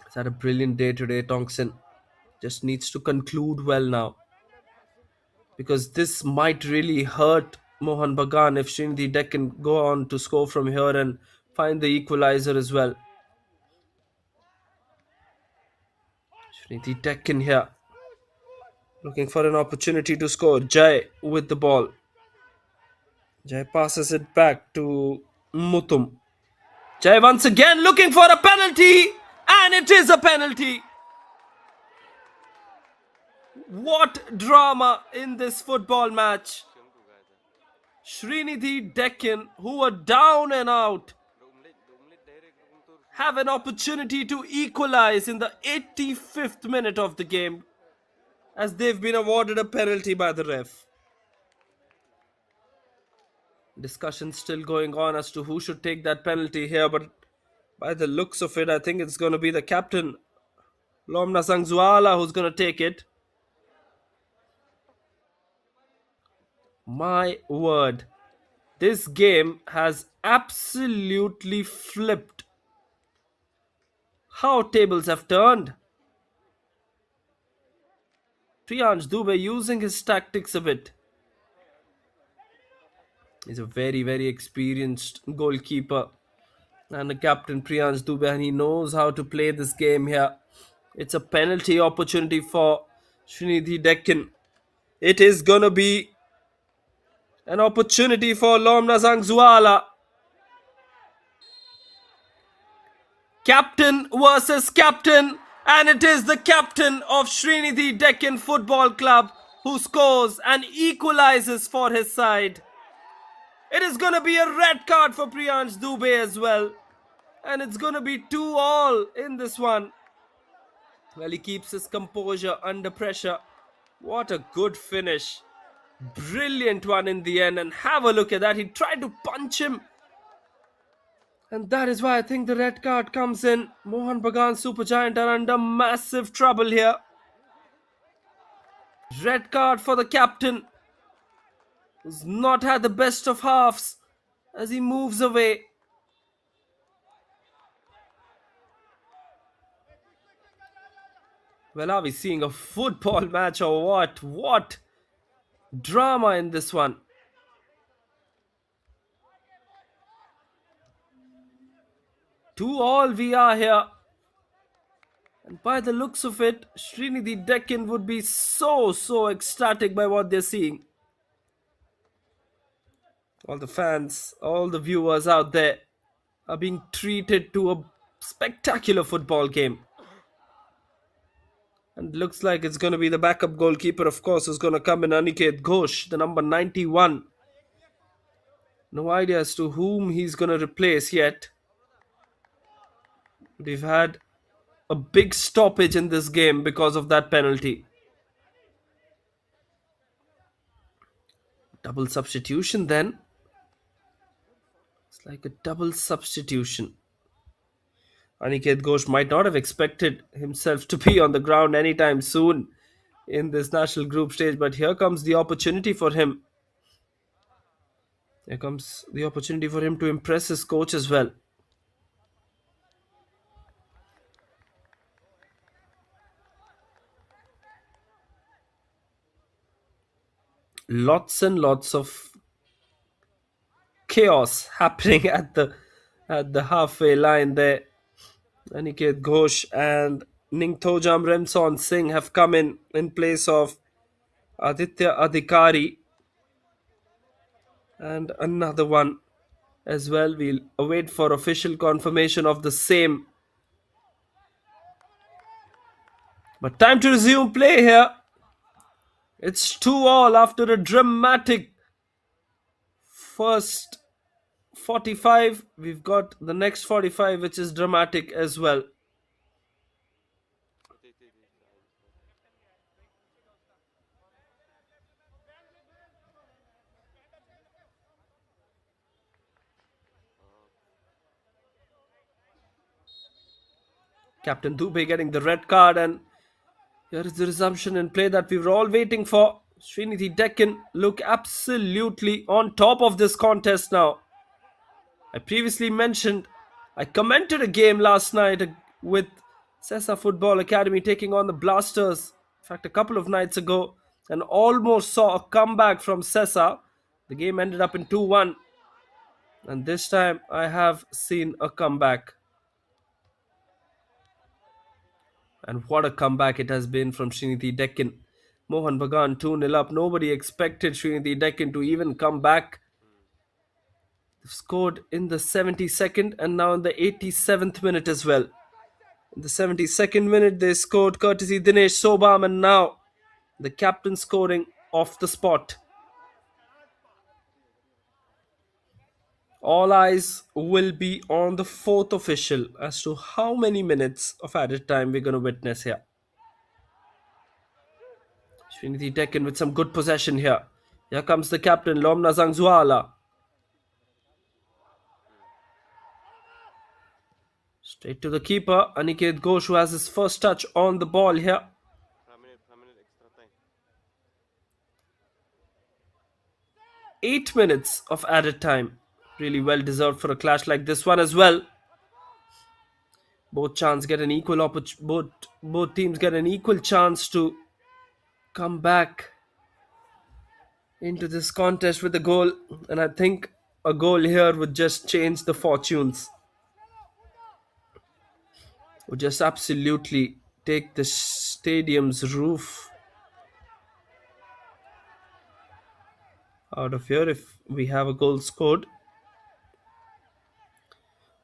He's had a brilliant day today, Tongson. Just needs to conclude well now, because this might really hurt Mohun Bagan if Sreenidi Deccan go on to score from here and find the equalizer as well. Sreenidi Deccan here, looking for an opportunity to score. Jai with the ball. Jai passes it back to Mutum. Jai once again looking for a penalty, and it is a penalty. What drama in this football match. Sreenidi Deccan, who were down and out, have an opportunity to equalize in the 85th minute of the game, as they've been awarded a penalty by the ref. Discussion still going on as to who should take that penalty here, but by the looks of it, I think it's going to be the captain, Lomna Sangzuala, who's going to take it. My word, this game has absolutely flipped. How tables have turned. Priyansh Dubey using his tactics a bit. He's a very, very experienced goalkeeper and the captain, Priyansh Dubey, and he knows how to play this game here. It's a penalty opportunity for Sreenidi Deccan. It is gonna be an opportunity for Lomna Zangzuala. Captain versus captain, and it is the captain of Sreenidi Deccan Football Club who scores and equalizes for his side. It is gonna be a red card for Priyansh Dubey as well, and it's gonna be 2-all in this one. Well, he keeps his composure under pressure. What a good finish. Brilliant one in the end, and have a look at that. He tried to punch him, and that is why I think the red card comes in. Mohun Bagan Supergiant are under massive trouble here. Red card for the captain, who's not had the best of halves as he moves away. Well, are we seeing a football match or what? What drama in this one. 2-all we are here. And by the looks of it, Sreenidi Deccan would be so ecstatic by what they're seeing. All the fans, all the viewers out there are being treated to a spectacular football game. And looks like it's going to be the backup goalkeeper, of course, who's going to come in, Aniket Ghosh, the number 91. No idea as to whom he's going to replace yet. We've had a big stoppage in this game because of that penalty. Double substitution then. It's like a double substitution. Aniket Ghosh might not have expected himself to be on the ground anytime soon in this national group stage, but here comes the opportunity for him. Here comes the opportunity for him to impress his coach as well. Lots and lots of chaos happening at the halfway line there. Aniket Ghosh and Ningthojam Remson Singh have come in place of Aditya Adhikari and another one. as well. We'll await for official confirmation of the same. But time to resume play here. It's 2-all after a dramatic first 45. We've got the next 45, which is dramatic as well. Captain Dubey getting the red card, and here is the resumption in play that we were all waiting for. Sreenidi Deccan look absolutely on top of this contest now. I previously mentioned I commented a game last night with Sessa Football Academy taking on the Blasters. In fact, a couple of nights ago, and almost saw a comeback from Sessa. The game ended up in 2-1, and this time I have seen a comeback. And what a comeback it has been from Sreenidi Deccan. Mohun Bagan 2-0 up. Nobody expected Sreenidi Deccan to even come back. They've scored in the 72nd and now in the 87th minute as well. In the 72nd minute, they scored courtesy Dinesh Sobam, and now the captain scoring off the spot. All eyes will be on the fourth official as to how many minutes of added time we're going to witness here. Sreenidi Deccan with some good possession here. Here comes the captain, Lomna Zangzuala. Straight to the keeper, Aniket Ghosh, who has his first touch on the ball here. 8 minutes of added time. Really well deserved for a clash like this one as well. Both teams get an equal chance to come back into this contest with a goal, and I think a goal here would just change the fortunes. Would just absolutely take the stadium's roof out of here if we have a goal scored.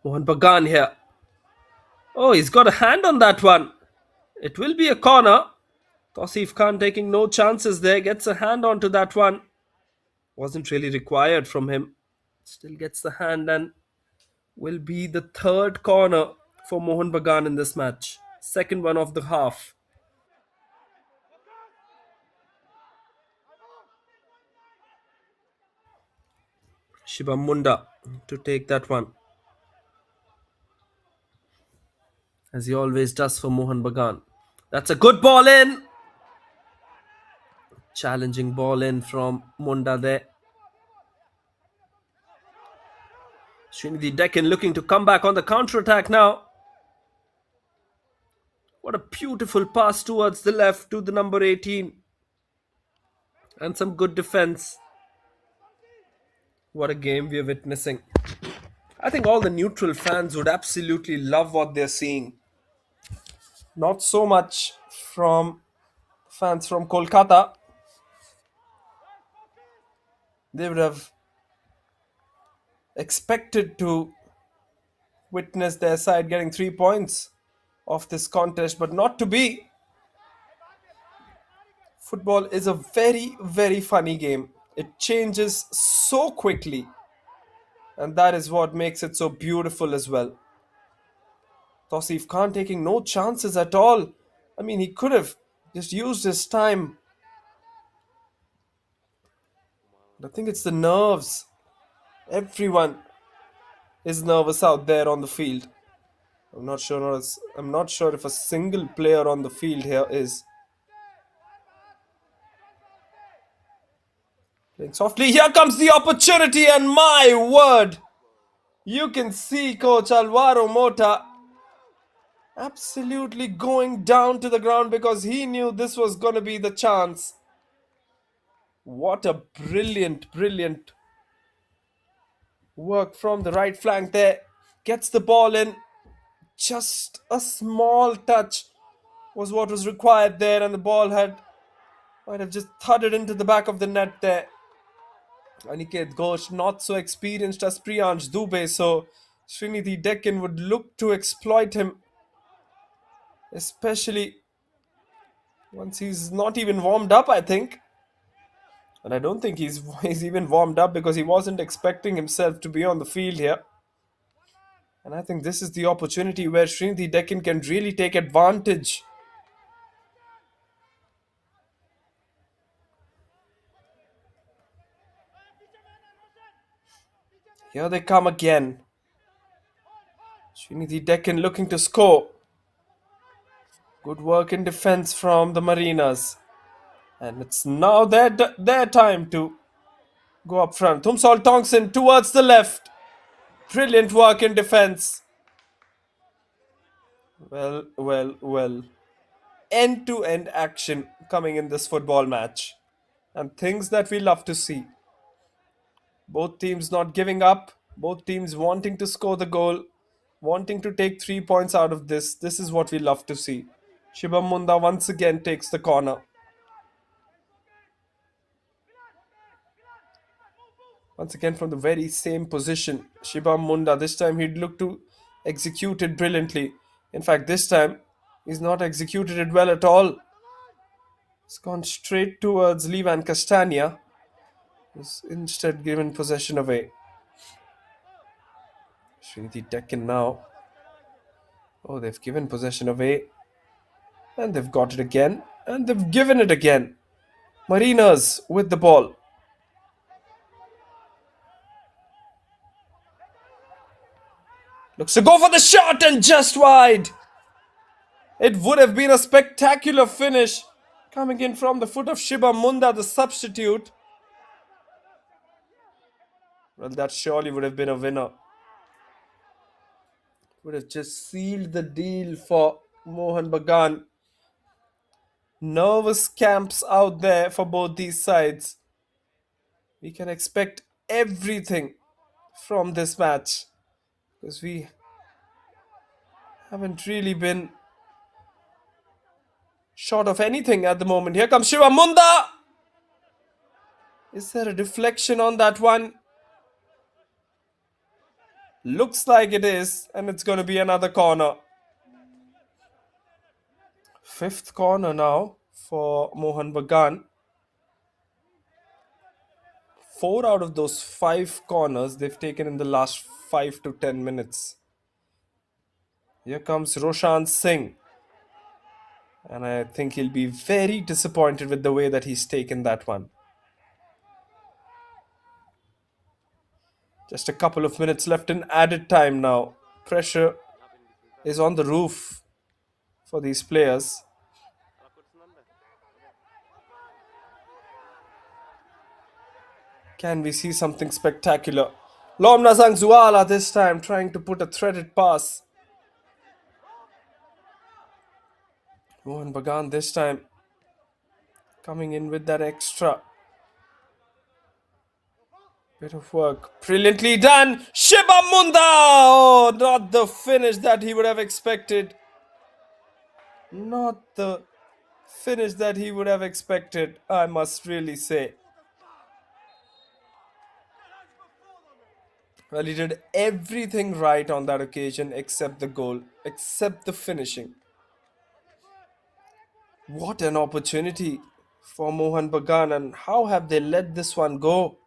Mohun Bagan here. Oh, he's got a hand on that one. It will be a corner. Tausif Khan taking no chances there. Gets a hand onto that one. Wasn't really required from him. Still gets the hand, and will be the third corner for Mohun Bagan in this match. Second one of the half. Shivam Munda to take that one, as he always does for Mohun Bagan. That's a good ball in. Challenging ball in from Munda there. Sreenidi Deccan looking to come back on the counter-attack now. What a beautiful pass towards the left to the number 18. And some good defense. What a game we are witnessing. I think all the neutral fans would absolutely love what they're seeing. Not so much from fans from Kolkata. They would have expected to witness their side getting 3 points off this contest, but not to be. Football is a very, very funny game. It changes so quickly, and that is what makes it so beautiful as well. Tausif Khan taking no chances at all. I mean, he could have just used his time. I think it's the nerves. Everyone is nervous out there on the field. I'm not sure if a single player on the field here is. Playing softly, here comes the opportunity, and my word, you can see Coach Alvaro Mota absolutely going down to the ground because he knew this was going to be the chance. What a brilliant, brilliant work from the right flank there. Gets the ball in. Just a small touch was what was required there, and the ball might have just thudded into the back of the net there. Aniket Ghosh not so experienced as Priyansh Dubey, so Sreenidi Deccan would look to exploit him, especially once he's not even warmed up, I think. And I don't think he's even warmed up because he wasn't expecting himself to be on the field here. And I think this is the opportunity where Sreenidi Deccan can really take advantage. Here they come again. Sreenidi Deccan looking to score. Good work in defense from the Marinas. And it's now their time to go up front. Thumsol Tongson towards the left. Brilliant work in defense. Well, well, well. End-to-end action coming in this football match. And things that we love to see. Both teams not giving up. Both teams wanting to score the goal. Wanting to take 3 points out of this. This is what we love to see. Shibam Munda once again takes the corner. Once again from the very same position. Shibam Munda, this time he'd look to execute it brilliantly. In fact, this time he's not executed it well at all. It's gone straight towards Levan Castagna. He's instead given possession away. Sreenidi Deccan now. Oh, they've given possession away. And they've got it again. And they've given it again. Marinas with the ball. Looks to go for the shot and just wide. It would have been a spectacular finish coming in from the foot of Shibam Munda, the substitute. Well, that surely would have been a winner. Would have just sealed the deal for Mohun Bagan. Nervous camps out there for both these sides. We can expect everything from this match because we haven't really been short of anything at the moment. Here comes Shiva Munda. Is there a deflection on that one? Looks like it is, and it's going to be another corner. Fifth corner now for Mohun Bagan. 4 out of those 5 corners they've taken in the last 5 to 10 minutes. Here comes Roshan Singh. And I think he'll be very disappointed with the way that he's taken that one. Just a couple of minutes left in added time now. Pressure is on the roof for these players. Can we see something spectacular? Lomna Zangzuala this time trying to put a threaded pass. Mohun Bagan this time coming in with that extra bit of work. Brilliantly done. Shiba Munda! Oh, not the finish that he would have expected. Not the finish that he would have expected, I must really say. Well, he did everything right on that occasion except the goal, except the finishing. What an opportunity for Mohun Bagan, and how have they let this one go?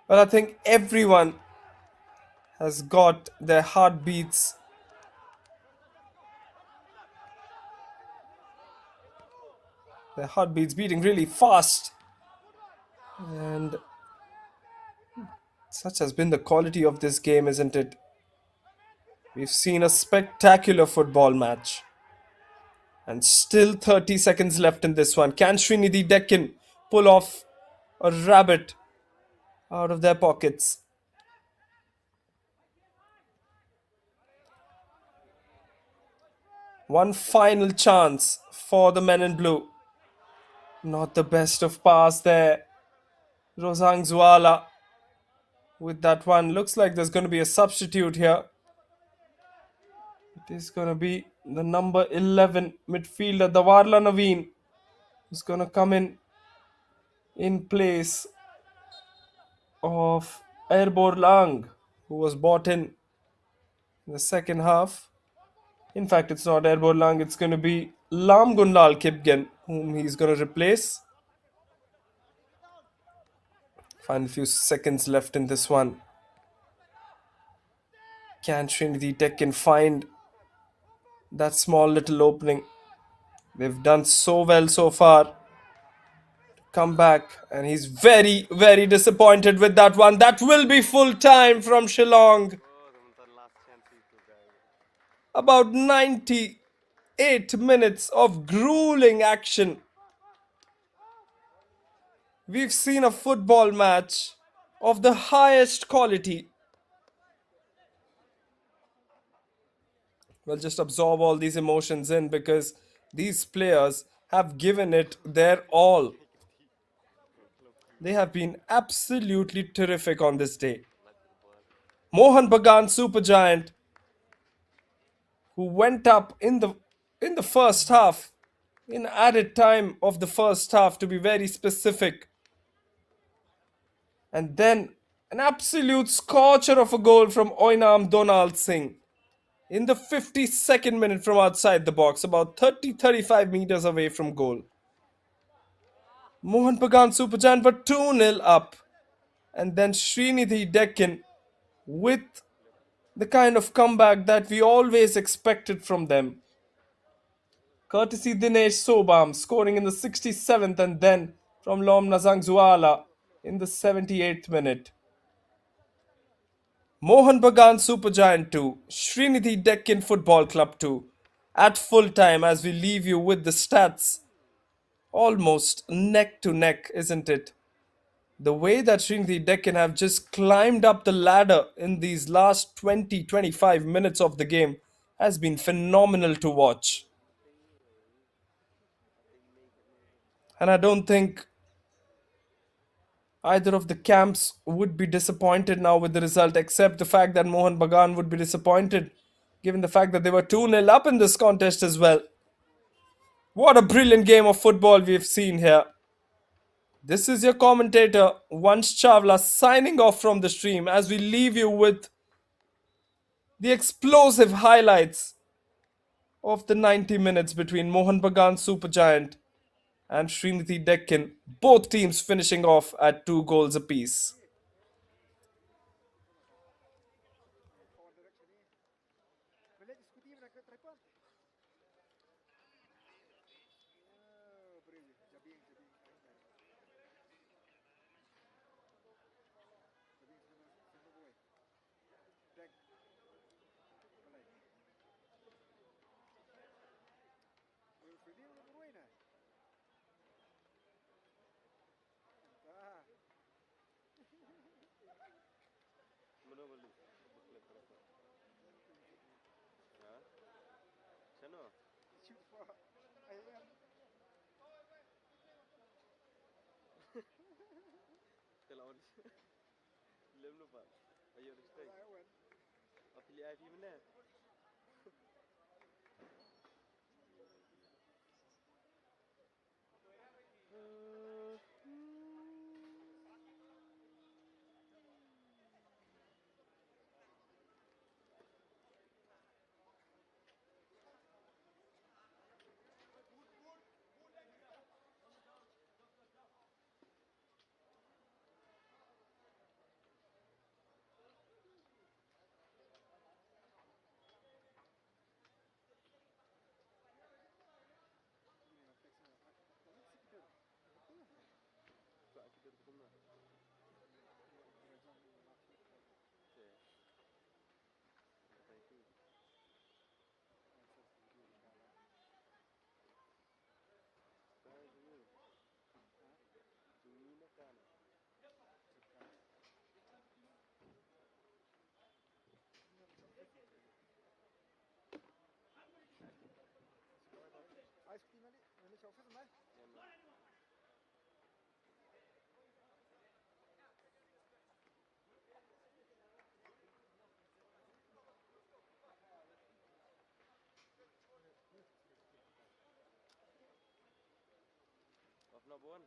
Well, I think everyone has got their heartbeats beating really fast. And such has been the quality of this game, isn't it? We've seen a spectacular football match. And still 30 seconds left in this one. Can Sreenidi Deccan pull off a rabbit out of their pockets? One final chance for the men in blue. Not the best of pass there. Rosang Zuala with that one. Looks like there's going to be a substitute here. It is going to be the number 11 midfielder, Dawarla Naveen. who's going to come in place of Erbor Lang, who was bought in the second half. In fact, it's not Erbor Lang, it's going to be Lam Gunlal Kipgen, whom he's going to replace. Final few seconds left in this one. Can Sreenidi Deccan find that small little opening? They've done so well so far. Come back, and he's very, very disappointed with that one. That will be full time from Shillong. About 98 minutes of grueling action. We've seen a football match of the highest quality. We'll just absorb all these emotions in because these players have given it their all. They have been absolutely terrific on this day. Mohun Bagan Supergiant, who went up in the first half, in added time of the first half to be very specific, and then an absolute scorcher of a goal from Oinam Donald Singh in the 52nd minute from outside the box, about 30-35 meters away from goal. Mohun Bagan Supergiant were 2-0 up, and then Sreenidi Deccan with the kind of comeback that we always expected from them. Courtesy Dinesh Sobam scoring in the 67th, and then from Lom Nazangzuala in the 78th minute. Mohun Bagan Supergiant 2, Sreenidi Deccan Football Club 2 at full time, as we leave you with the stats almost neck to neck, isn't it? The way that Sreenidi Deccan have just climbed up the ladder in these last 20-25 minutes of the game has been phenomenal to watch. And I don't think either of the camps would be disappointed now with the result, except the fact that Mohun Bagan would be disappointed given the fact that they were 2-0 up in this contest as well. What a brilliant game of football we've seen here. This is your commentator, Vansh Chawla, signing off from the stream as we leave you with the explosive highlights of the 90 minutes between Mohun Bagan Supergiant and Sreenidi Deccan, both teams finishing off at 2 goals apiece. No, Bhuvan.